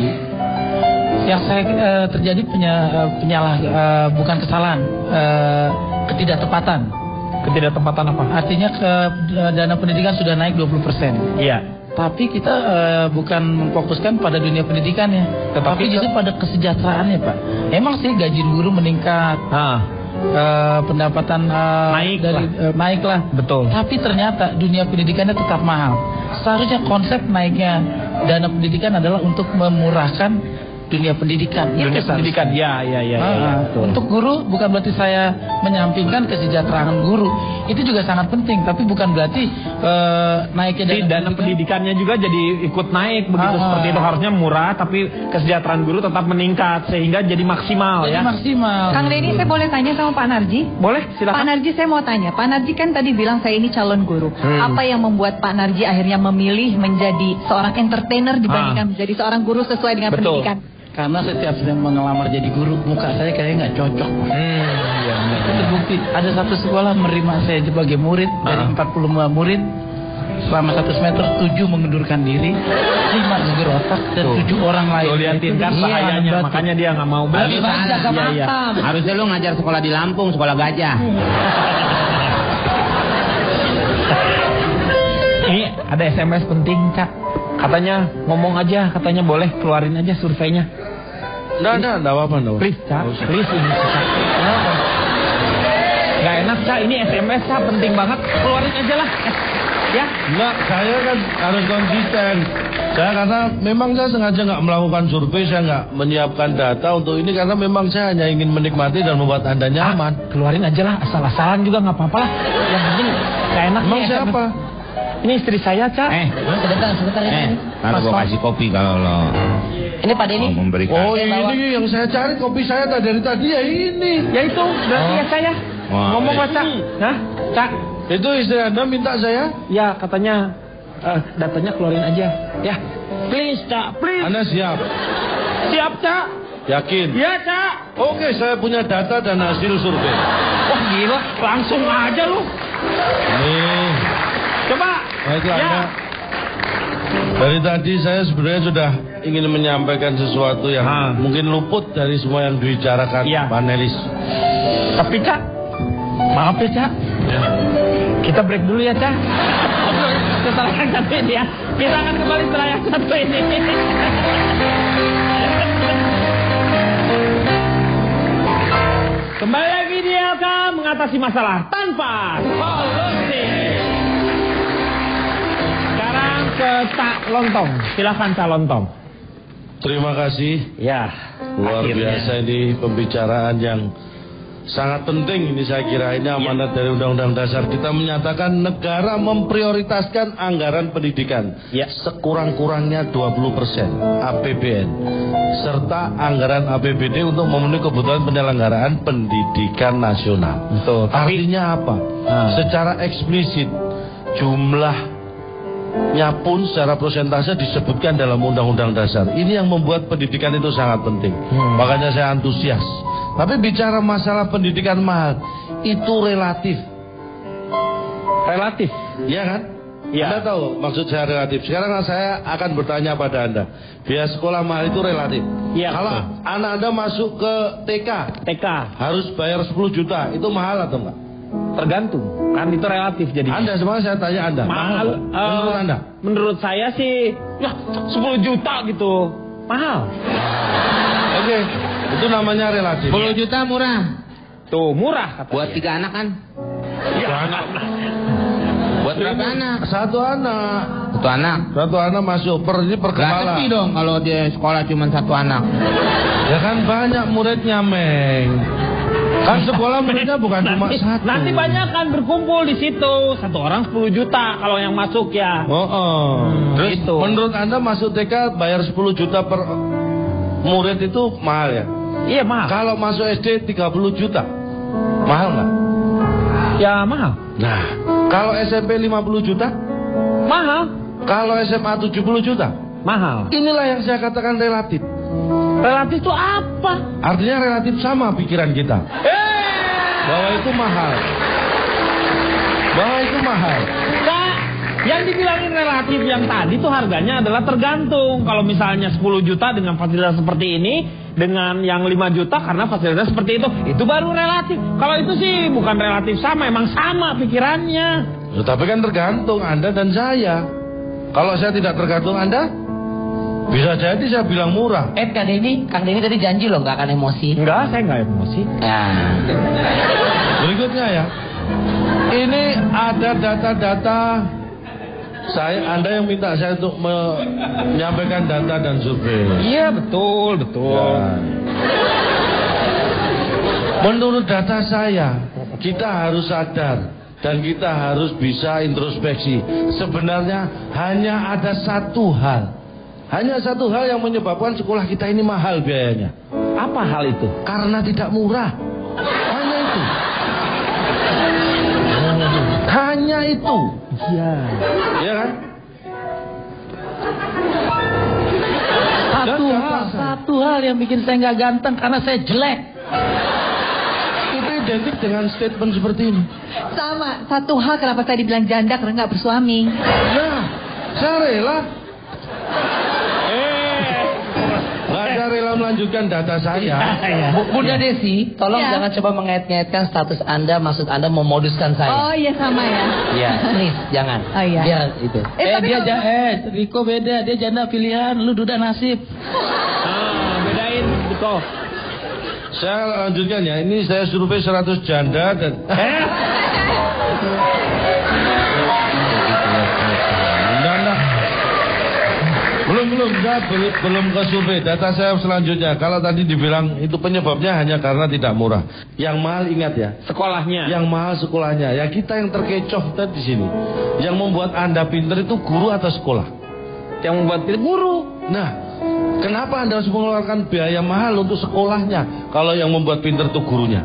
Yang saya terjadi bukan kesalahan, ketidaktepatan. Ketidaktepatan apa? Artinya dana pendidikan sudah naik 20%. Iya. Tapi kita bukan memfokuskan pada dunia pendidikannya, tetapi justru pada kesejahteraannya, Pak. Emang sih gaji guru meningkat. Pendapatan naik lah. Betul. Tapi ternyata dunia pendidikannya tetap mahal. Seharusnya konsep naiknya dana pendidikan adalah untuk memurahkan dunia pendidikan. Dunia pendidikan, ya. Untuk guru bukan berarti saya menyampingkan kesejahteraan guru. Itu juga sangat penting, tapi bukan berarti naiknya dana pendidikannya juga jadi ikut naik begitu. Seperti itu harusnya murah, tapi kesejahteraan guru tetap meningkat sehingga jadi maksimal. Maksimal. Kang Denny, saya boleh tanya sama Pak Narji? Boleh, silakan. Pak Narji, saya mau tanya. Pak Narji kan tadi bilang saya ini calon guru. Apa yang membuat Pak Narji akhirnya memilih menjadi seorang entertainer dibandingkan menjadi seorang guru sesuai dengan pendidikan? Karena setiap saya mengelamar jadi guru, muka saya kayaknya nggak cocok. Itu terbukti. Ada satu sekolah menerima saya sebagai murid dari 45 murid. Selama 1 semester 7 mengundurkan diri, 5 geger otak dan 7 orang lain. Lo liatin kan bahayanya, makanya dia nggak mau. Harusnya lu ngajar sekolah di Lampung, sekolah gajah. Ini ada SMS penting, Cak. Katanya ngomong aja, katanya boleh keluarin aja surveinya. Nggak apa-apa. Please, Cak. Please ini, Cak. Kenapa? Nggak enak, Cak. Ini SMS, Cak. Penting banget. Keluarin aja lah. Ya. Enggak, saya kan harus konsisten. Saya karena memang saya sengaja nggak melakukan survei, saya nggak menyiapkan data untuk ini karena memang saya hanya ingin menikmati dan membuat Anda nyaman. Keluarin aja lah, asal-asalan juga nggak apa-apa lah. Yang penting nggak enak. Emang siapa? Ini istri saya, Cak. Sebentar ya. Kalau gua kasih kopi kalau lo. Ini Pak Denny. Memberikan. Oh, ini yang saya cari kopi saya dari tadi ya ini. Ya itu, berarti ya saya. Ngomong lah, Cak. Hah? Cak. Itu istri Anda minta saya? Ya, katanya datanya keluarin aja. Ya. Please, Cak. Please. Anda siap? Siap, Cak. Yakin? Ya, Cak. Oke, saya punya data dan hasil survei. Wah, gila. Langsung aja lu. Nih. Coba. Baiklah, ya. Dari tadi saya sebenarnya sudah ingin menyampaikan sesuatu yang mungkin luput dari semua yang dibicarakan panelis. Tapi, Cak, maaf ya, Cak. Kita break dulu ya, Cak. Setelah yang satu ini ya. Kita akan kembali setelah yang satu ini. Kembali lagi di LK mengatasi masalah tanpa solusi. Sekarang ke Cak Lontong. Silakan Cak Lontong. Terima kasih. Ya. Luar biasa ini pembicaraan yang sangat penting ini saya kira, ini amanat dari Undang-Undang Dasar kita menyatakan negara memprioritaskan anggaran pendidikan sekurang-kurangnya 20% APBN serta anggaran APBD untuk memenuhi kebutuhan penyelenggaraan pendidikan nasional. Betul. Artinya apa? Secara eksplisit jumlahnya pun secara persentase disebutkan dalam Undang-Undang Dasar. Ini yang membuat pendidikan itu sangat penting. Makanya saya antusias. Tapi bicara masalah pendidikan mahal itu relatif. Relatif, iya kan? Ya. Anda tahu maksud saya relatif. Sekarang saya akan bertanya pada Anda, biaya sekolah mahal itu relatif. Ya, kalau anak Anda masuk ke TK harus bayar 10 juta, itu mahal atau enggak? Tergantung, kan itu relatif jadi. Anda sebenarnya saya tanya Anda. Mahal. Menurut Anda? Menurut saya sih, ya 10 juta gitu, mahal. Oke, itu namanya relatif. 10 juta murah. Tuh murah. Katanya. Buat 3 anak kan? Ya. Buat berapa anak? Satu anak. Satu anak masuk per kepala. Berarti dong kalau dia sekolah cuma 1 anak. Ya kan banyak muridnya, Meng. Kan sekolah muridnya bukan cuma 1. Nanti banyak kan berkumpul di situ. 1 orang 10 juta kalau yang masuk ya. Terus gitu. Menurut Anda masuk TK bayar 10 juta per murid itu mahal ya? Iya mahal. Kalau masuk SD 30 juta, mahal nggak? Ya mahal. Nah, kalau SMP 50 juta? Mahal. Kalau SMA 70 juta? Mahal. Inilah yang saya katakan relatif. Relatif itu apa? Artinya relatif sama pikiran kita. Bahwa itu mahal. Nah, yang dibilangin relatif yang tadi tuh harganya adalah tergantung. Kalau misalnya 10 juta dengan fasilitas seperti ini, dengan yang 5 juta karena fasilitas seperti itu baru relatif. Kalau itu sih bukan relatif sama, emang sama pikirannya. Tapi kan tergantung Anda dan saya. Kalau saya tidak tergantung Anda, bisa jadi saya bilang murah. Kang Denny tadi janji loh nggak akan emosi. Enggak, saya nggak emosi. Berikutnya ya, ini ada data-data. Anda yang minta saya untuk menyampaikan data dan survei. Iya betul. Ya. Menurut data saya, kita harus sadar dan kita harus bisa introspeksi. Sebenarnya hanya ada satu hal yang menyebabkan sekolah kita ini mahal biayanya. Apa hal itu? Karena tidak murah. Hanya itu. Iya. Iya kan? Satu hal yang bikin saya nggak ganteng karena saya jelek. Itu identik dengan statement seperti ini. Sama, satu hal kenapa saya dibilang janda karena nggak bersuami. Nah, saya rela. Saya rela melanjutkan data saya. Bunda Desi, tolong jangan coba mengait-ngaitkan status Anda, maksud Anda memoduskan saya. Oh iya sama ya. Iya, please jangan. Oh iya. Biar itu. Riko beda, dia janda pilihan, lu duda nasib. Bedain Riko. Saya lanjutkan ya, ini saya survei 100 janda dan belum ke survei. Data saya selanjutnya, kalau tadi dibilang itu penyebabnya hanya karena tidak murah. Yang mahal ingat ya, sekolahnya. Yang mahal sekolahnya. Ya kita yang terkecoh tadi di sini. Yang membuat Anda pintar itu guru atau sekolah? Yang membuat pintar guru. Nah, kenapa Anda harus mengeluarkan biaya mahal untuk sekolahnya kalau yang membuat pintar itu gurunya?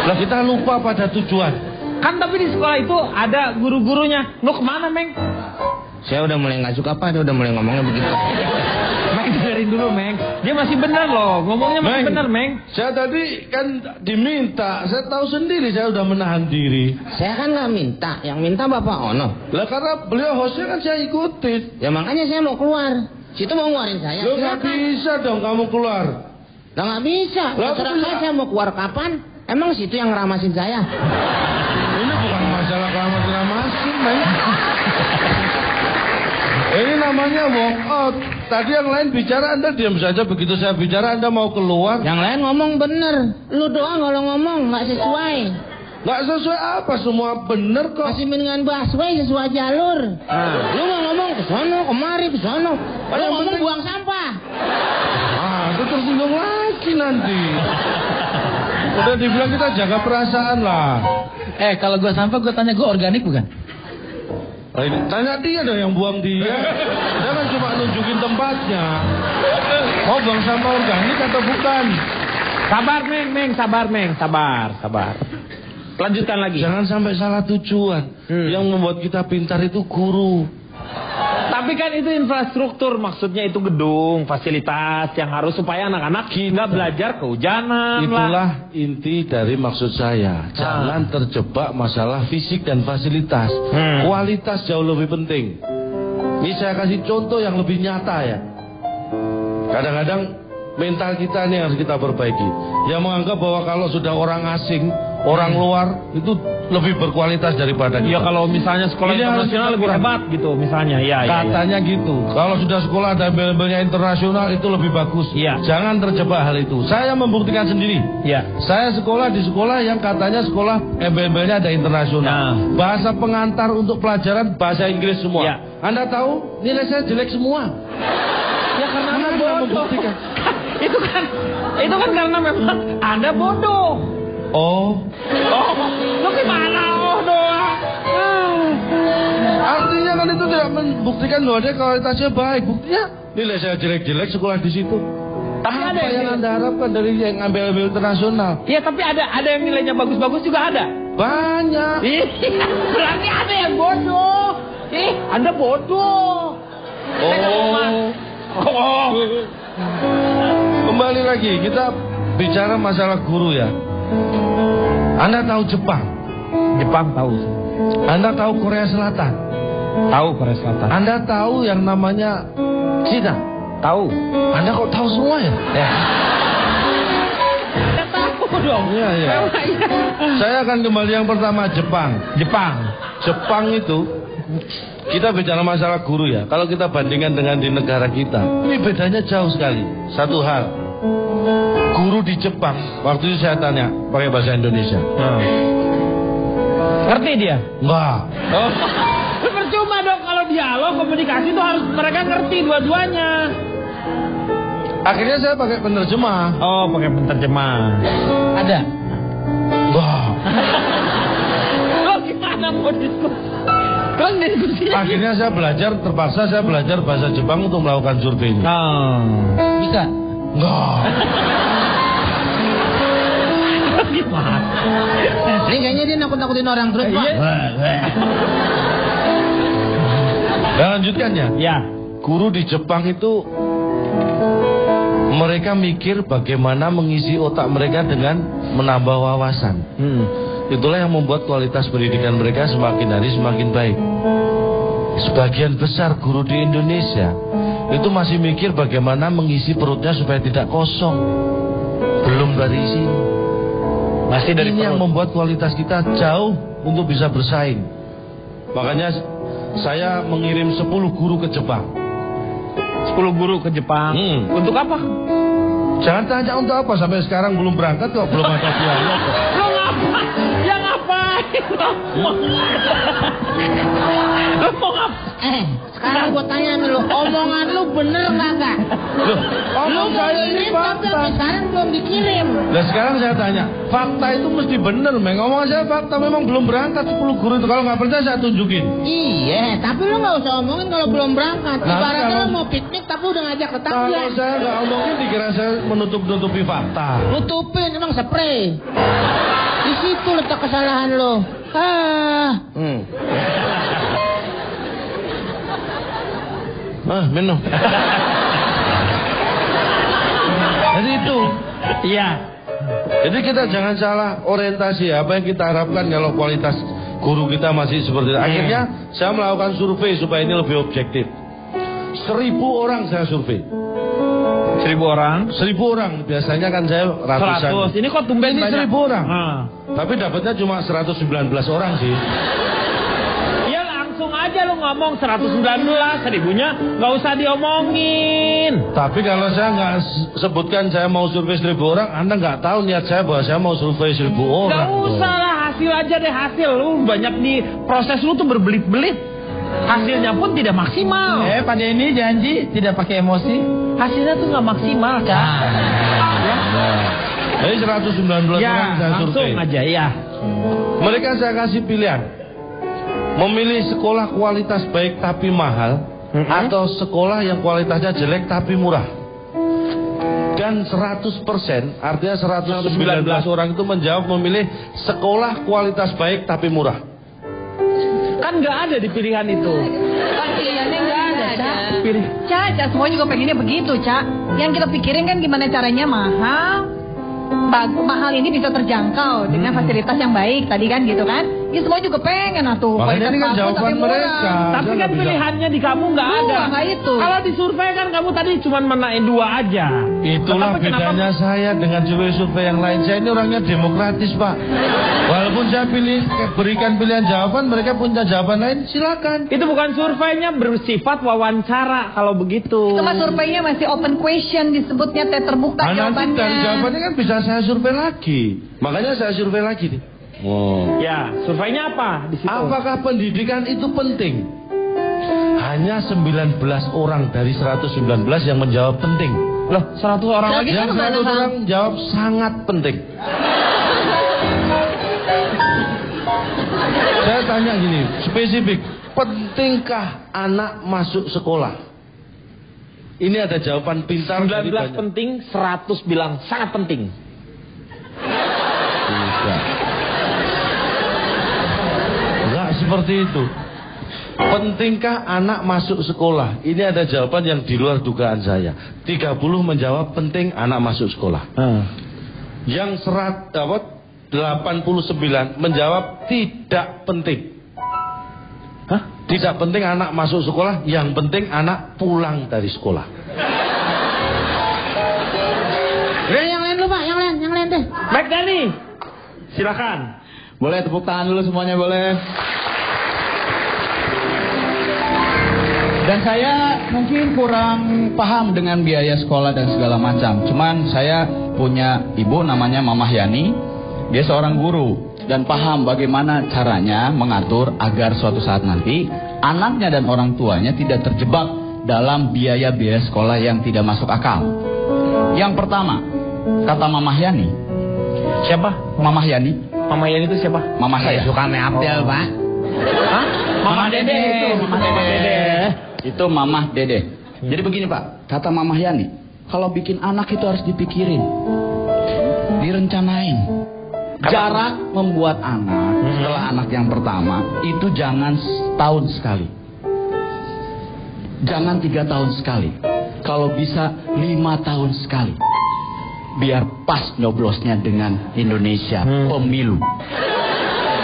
Lah kita lupa pada tujuan. Kan tapi di sekolah itu ada guru-gurunya. Lu kemana, Meng? Saya udah mulai nggak suka dia udah mulai ngomongnya begitu. Meng dengerin dulu, Meng. Dia masih benar loh, ngomongnya masih benar, Meng. Saya tadi kan diminta, saya tahu sendiri saya udah menahan diri. Saya kan nggak minta, yang minta Bapak Ono. Lah karena beliau hostnya kan saya ikutin. Ya makanya saya mau keluar. Situ mau ngeluarin saya. Lo nggak bisa dong kamu keluar. Lah nggak bisa. Terserah saya mau keluar kapan. Emang situ yang ngeramasin saya. Ini bukan masalah ngeramasin, Meng. Ini namanya walk out. Tadi yang lain bicara, Anda diam saja. Begitu saya bicara, Anda mau keluar. Yang lain ngomong bener. Lu doang kalau ngomong nggak sesuai. Nggak sesuai apa? Semua bener kok. Masih mendingan busway sesuai jalur. Lu mau ngomong ke sono, kemari ke sono. Lu ngomong buang sampah. Itu tersinggung lagi. lagi nanti. Udah dibilang kita jaga perasaan lah. Kalau gue sampah gue tanya gue organik bukan? Tanya dia dong yang buang dia. Jangan cuma nunjukin tempatnya. Mau buang sampah organik atau bukan? Sabar Meng, sabar. Lanjutkan lagi. Jangan sampai salah tujuan. Yang membuat kita pintar itu guru. Tapi kan itu infrastruktur, maksudnya itu gedung, fasilitas yang harus supaya anak-anak nggak belajar kehujanan. Itulah inti dari maksud saya. Jangan terjebak masalah fisik dan fasilitas. Kualitas jauh lebih penting. Ini saya kasih contoh yang lebih nyata ya. Kadang-kadang mental kita ini harus kita perbaiki. Yang menganggap bahwa kalau sudah orang asing, orang luar itu lebih berkualitas daripada kita. Ya kalau misalnya sekolah internasional lebih hebat gitu misalnya. Katanya gitu. Kalau sudah sekolah ada embel-embelnya internasional itu lebih bagus. Jangan terjebak hal itu. Saya membuktikan sendiri. Saya sekolah di sekolah yang katanya sekolah embel-embelnya ada internasional. Bahasa pengantar untuk pelajaran bahasa Inggris semua. Anda tahu nilai saya jelek semua. Ya karena Anda bodoh. itu kan karena memang Anda bodoh. Oh, lu gimana doang? Artinya kan itu tidak membuktikan bahwa dia kualitasnya baik. Buktinya nilai saya jelek-jelek sekolah di situ. Tapi apa ada yang Anda harapkan dari yang ambil internasional? Iya, tapi ada yang nilainya bagus-bagus juga ada. Banyak. Berarti ada yang bodoh. Anda bodoh. Kembali lagi kita bicara masalah guru ya. Anda tahu Jepang? Jepang tahu. Anda tahu Korea Selatan? Tahu Korea Selatan. Anda tahu yang namanya Cina? Tahu. Anda kok tahu semua ya? Saya tahu dong. Iya. Saya akan kembali yang pertama Jepang itu kita bicara masalah guru ya. Kalau kita bandingkan dengan di negara kita, ini bedanya jauh sekali. Satu hal, guru di Jepang, waktu itu saya tanya pakai bahasa Indonesia. Ngerti dia? Enggak. Percuma dong kalau dialog komunikasi itu harus mereka ngerti dua-duanya. Akhirnya saya pakai penerjemah. Pakai penerjemah. Ada? Wah. Lo gimana mau diskusi? Akhirnya terpaksa saya belajar bahasa Jepang untuk melakukan survei ini. Bisa? Enggak. Gimana? Ini kayaknya dia nakut-nakutin orang terus, Pak. Dan lanjutkannya. Ya. Guru di Jepang itu mereka mikir bagaimana mengisi otak mereka dengan menambah wawasan. Itulah yang membuat kualitas pendidikan mereka semakin hari semakin baik. Sebagian besar guru di Indonesia itu masih mikir bagaimana mengisi perutnya supaya tidak kosong. Belum dari isi. Masih dari ini yang membuat kualitas kita jauh untuk bisa bersaing. Makanya saya mengirim 10 guru ke Jepang. 10 guru ke Jepang. Untuk apa? Jangan tanya untuk apa, sampai sekarang belum berangkat kok, belum ada biaya. Lo ngapain? Ya ngapain? Lo mau ngapain? Sekarang gue tanya nih lo, omongan lu bener kagak? Lu mau kirim tapi sampai sekarang belum dikirim. Nah sekarang saya tanya, fakta itu mesti bener, Meng. Omongan saya fakta, memang belum berangkat 10 guru itu. Kalau nggak percaya saya tunjukin. Iya, tapi lu nggak usah omongin kalau belum berangkat. Ibaratnya lu mau piknik tapi udah ngajak tetangga. Kalau saya nggak omongin dikira saya menutup-nutupi fakta. Nutupin, emang spray. Di situ letak kesalahan lo. Minum. Jadi itu. Iya. Jadi kita jangan salah orientasi apa yang kita harapkan kalau kualitas guru kita masih seperti itu. Akhirnya saya melakukan survei supaya ini lebih objektif. 1000 orang saya survei. 1000 orang? 1000 orang. Biasanya kan saya ratusan. 100. Ini kok tumben ini banyak? 1000 orang. Tapi dapatnya cuma 119 orang sih. Langsung aja lu ngomong 119, 1000-nya nggak usah diomongin. Tapi kalau saya nggak sebutkan saya mau survei 1000 orang, Anda nggak tahu niat saya bahwa saya mau survei 1000 orang. Nggak usah lah, hasil aja deh hasil. Lu banyak di proses lu tuh berbelit-belit. Hasilnya pun tidak maksimal. Pak Denny janji tidak pakai emosi. Hasilnya tuh nggak maksimal kan. Ya. Jadi 119 ya, orang saya survei. Langsung aja ya. Mereka saya kasih pilihan. Memilih sekolah kualitas baik tapi mahal, atau sekolah yang kualitasnya jelek tapi murah. Dan 100%, artinya 119 orang itu menjawab memilih sekolah kualitas baik tapi murah. Kan nggak ada di pilihan itu. Kan pilihannya nggak ada, Cak. Cak, semua juga pengennya begitu, Cak. Yang kita pikirin kan gimana caranya mahal ini bisa terjangkau dengan fasilitas yang baik tadi kan gitu kan. Ya semua juga pengen atuh. Makanya ini kan jawaban mereka. Tapi kan pilihannya di kamu nggak ada. Itu. Kalau disurvei kan kamu tadi cuma menaik 2 aja. Itulah bedanya saya dengan survei yang lain. Saya ini orangnya demokratis, Pak. Walaupun saya berikan pilihan jawaban, mereka punya jawaban lain, silakan. Itu bukan surveinya, bersifat wawancara kalau begitu. Itu mah surveinya masih open question, disebutnya terbuka jawabannya. Nanti dari jawabannya kan bisa saya survei lagi. Makanya saya survei lagi nih. Oh. Ya, surveinya apa di situ? Apakah pendidikan itu penting? Hanya 19 orang dari 119 yang menjawab penting. Loh, 100 orang lagi yang 100 orang jawab sangat penting. Saya tanya gini, spesifik, pentingkah anak masuk sekolah? Ini ada jawaban pintar. 19 penting, 100 bilang sangat penting. Enggak seperti itu. Pentingkah anak masuk sekolah? Ini ada jawaban yang di luar dugaan saya. 30 menjawab penting anak masuk sekolah. Yang 89 menjawab tidak penting. Tidak penting anak masuk sekolah, yang penting anak pulang dari sekolah. Yang lain lu, Pak, yang lain deh. Baik, Dani. Silakan. Boleh tepuk tangan dulu semuanya, boleh. Dan saya mungkin kurang paham dengan biaya sekolah dan segala macam. Cuman saya punya ibu namanya Mama Yani. Dia seorang guru dan paham bagaimana caranya mengatur agar suatu saat nanti anaknya dan orang tuanya tidak terjebak dalam biaya-biaya sekolah yang tidak masuk akal. Yang pertama, kata Mama Yani. Siapa? Mama Yani. Mama Yani itu siapa? Mama saya. Suka Abdel, Pak. Hah? Mama Dede itu. Mama Dede. Itu Mama Dede. Jadi begini, Pak, kata Mama Yani, kalau bikin anak itu harus dipikirin, direncanain. Jarak membuat anak setelah anak yang pertama itu jangan setahun sekali, jangan 3 tahun sekali, kalau bisa 5 tahun sekali, biar pas nyoblosnya dengan Indonesia pemilu.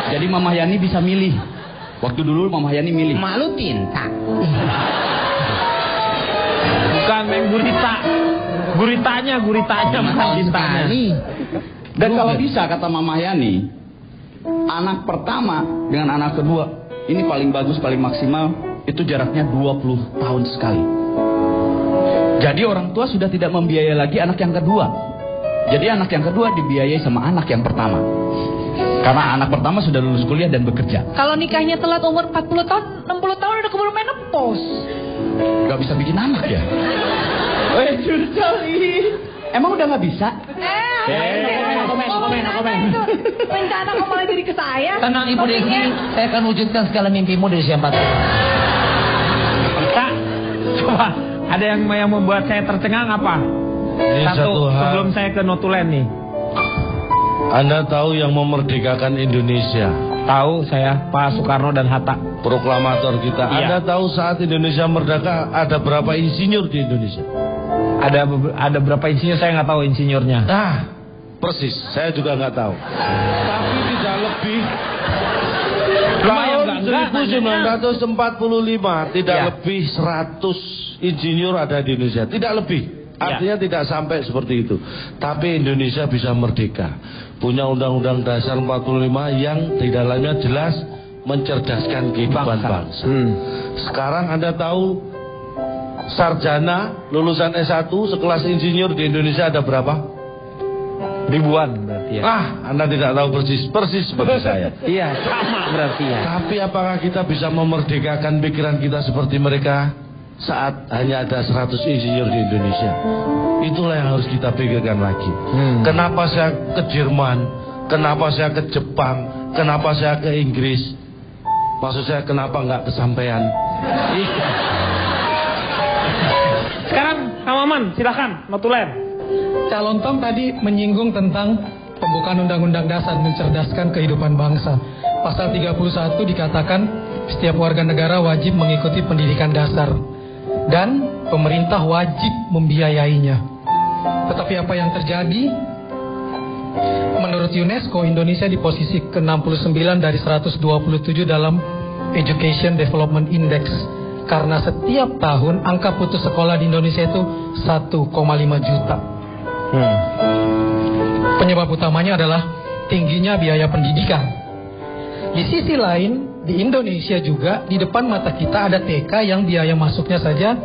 Jadi Mama Yani bisa milih. Waktu dulu Mama Yani milih. Malu tinta. Bukan main gurita. Guritanya bukan tintanya. Dan kalau bisa kata Mama Yani, anak pertama dengan anak kedua ini paling bagus, paling maksimal itu jaraknya 20 tahun sekali. Jadi orang tua sudah tidak membiayai lagi anak yang kedua. Jadi anak yang kedua dibiayai sama anak yang pertama. Karena anak pertama sudah lulus kuliah dan bekerja. Kalau nikahnya telat umur 40 tahun, 60 tahun udah keburu menopause. Gak bisa bikin anak ya? Emang udah gak bisa? Komen. Rencana kok malah jadi ke saya? Tenang Ibu Desi, saya akan wujudkan segala mimpimu di usia 40. Kak, coba ada yang membuat saya tercengang apa? Satu sebelum saya ke notulen nih. Anda tahu yang memerdekakan Indonesia? Tahu saya, Pak Soekarno dan Hatta. Proklamator kita. Iya. Anda tahu saat Indonesia merdeka ada berapa insinyur di Indonesia? Ada berapa insinyur, saya nggak tahu insinyurnya. Persis, saya juga nggak tahu. Tapi tidak lebih. Tahun 1945 tidak lebih 100 insinyur ada di Indonesia. Tidak lebih. Artinya tidak sampai seperti itu. Tapi Indonesia bisa merdeka. Punya Undang-Undang Dasar 45 yang di dalamnya jelas mencerdaskan kehidupan bangsa. Sekarang Anda tahu sarjana lulusan S1 sekelas insinyur di Indonesia ada berapa? Ribuan berarti ya. Anda tidak tahu persis seperti saya. Iya, sama berarti ya. Tapi apakah kita bisa memerdekakan pikiran kita seperti mereka? saat hanya ada 100 insinyur di Indonesia? Itulah yang harus kita pikirkan lagi. Kenapa saya ke Jerman? Kenapa saya ke Jepang? Kenapa saya ke Inggris? Maksud saya kenapa nggak kesampaian? Sekarang Kang Maman, silakan notulen. Calon Tom tadi menyinggung tentang pembukaan Undang-Undang Dasar mencerdaskan kehidupan bangsa. Pasal 31 dikatakan setiap warga negara wajib mengikuti pendidikan dasar dan pemerintah wajib membiayainya. Tetapi apa yang terjadi? Menurut UNESCO, Indonesia di posisi ke-69 dari 127 dalam Education Development Index. Karena setiap tahun angka putus sekolah di Indonesia itu 1,5 juta. Penyebab utamanya adalah tingginya biaya pendidikan. Di sisi lain, di Indonesia juga di depan mata kita ada TK yang biaya masuknya saja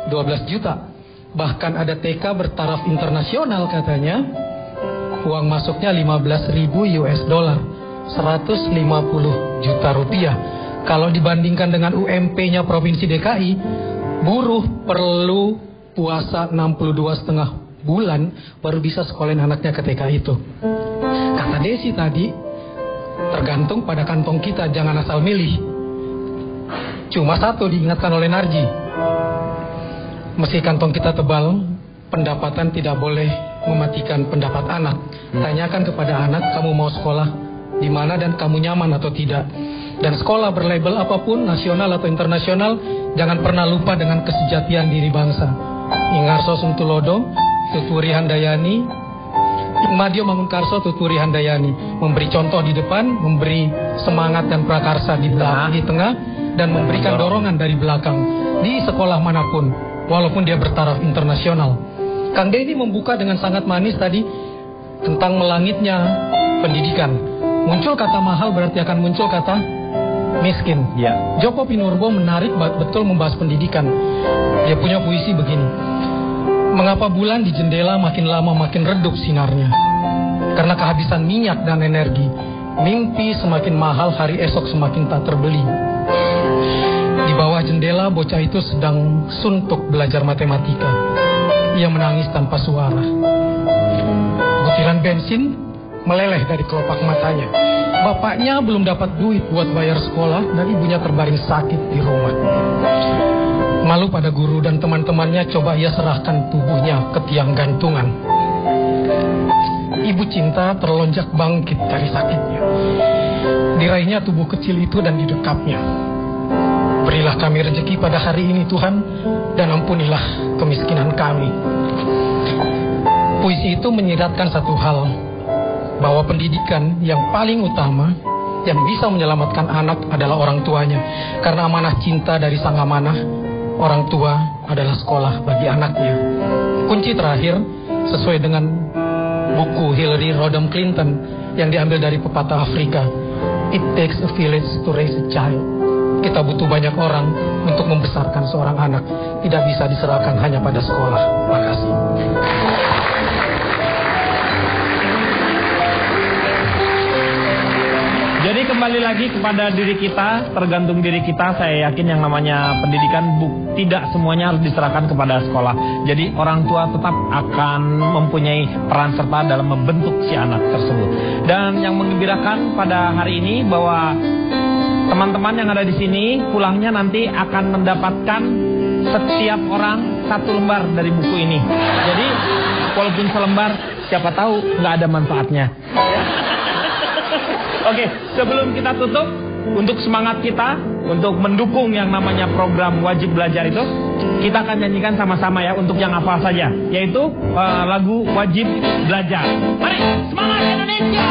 12 juta. Bahkan ada TK bertaraf internasional katanya, uang masuknya 15.000 US dollar, 150 juta rupiah. Kalau dibandingkan dengan UMP-nya Provinsi DKI, buruh perlu puasa 62,5 bulan baru bisa sekolahin anaknya ke TK itu. Kata Desi tadi, tergantung pada kantong kita, jangan asal milih. Cuma satu diingatkan oleh Narji, meski kantong kita tebal, pendapatan tidak boleh mematikan pendapat anak. Tanyakan kepada anak, kamu mau sekolah di mana dan kamu nyaman atau tidak. Dan sekolah berlabel apapun, nasional atau internasional, jangan pernah lupa dengan kesejatian diri bangsa. Ingarso Suntulodo, Tuturi Handayani, Madio Mangunkarso, Tuturi Handayani, memberi contoh di depan, memberi semangat dan prakarsa di tengah, dan memberikan dorongan dari belakang di sekolah manapun, walaupun dia bertaraf internasional. Kang Denny membuka dengan sangat manis tadi tentang melangitnya pendidikan. Muncul kata mahal berarti akan muncul kata miskin. Joko Pinurbo menarik betul membahas pendidikan. Dia punya puisi begini: mengapa bulan di jendela makin lama makin redup sinarnya? Karena kehabisan minyak dan energi. Mimpi semakin mahal, hari esok semakin tak terbeli. Di bawah jendela bocah itu sedang suntuk belajar matematika. Ia menangis tanpa suara. Butiran bensin meleleh dari kelopak matanya. Bapaknya belum dapat duit buat bayar sekolah dan ibunya terbaring sakit di rumah. Malu pada guru dan teman-temannya, coba ia serahkan tubuhnya ke tiang gantungan. Ibu Cinta terlonjak bangkit dari sakitnya. Diraihnya tubuh kecil itu dan didekapnya. Berilah kami rezeki pada hari ini Tuhan, dan ampunilah kemiskinan kami. Puisi itu menyiratkan satu hal, bahwa pendidikan yang paling utama yang bisa menyelamatkan anak adalah orang tuanya. Karena amanah cinta dari sang amanah, orang tua adalah sekolah bagi anaknya. Kunci terakhir sesuai dengan buku Hillary Rodham Clinton yang diambil dari pepatah Afrika, it takes a village to raise a child. Kita butuh banyak orang untuk membesarkan seorang anak. Tidak bisa diserahkan hanya pada sekolah. Makasih. Jadi kembali lagi kepada diri kita, tergantung diri kita. Saya yakin yang namanya pendidikan tidak semuanya harus diserahkan kepada sekolah. Jadi orang tua tetap akan mempunyai peran serta dalam membentuk si anak tersebut. Dan yang menggembirakan pada hari ini bahwa teman-teman yang ada di sini pulangnya nanti akan mendapatkan setiap orang 1 lembar dari buku ini. Jadi walaupun selembar, siapa tahu nggak ada manfaatnya. Oke, sebelum kita tutup, untuk semangat kita, untuk mendukung yang namanya program wajib belajar itu, kita akan nyanyikan sama-sama ya, untuk yang hafal saja, yaitu lagu wajib belajar. Mari, semangat Indonesia!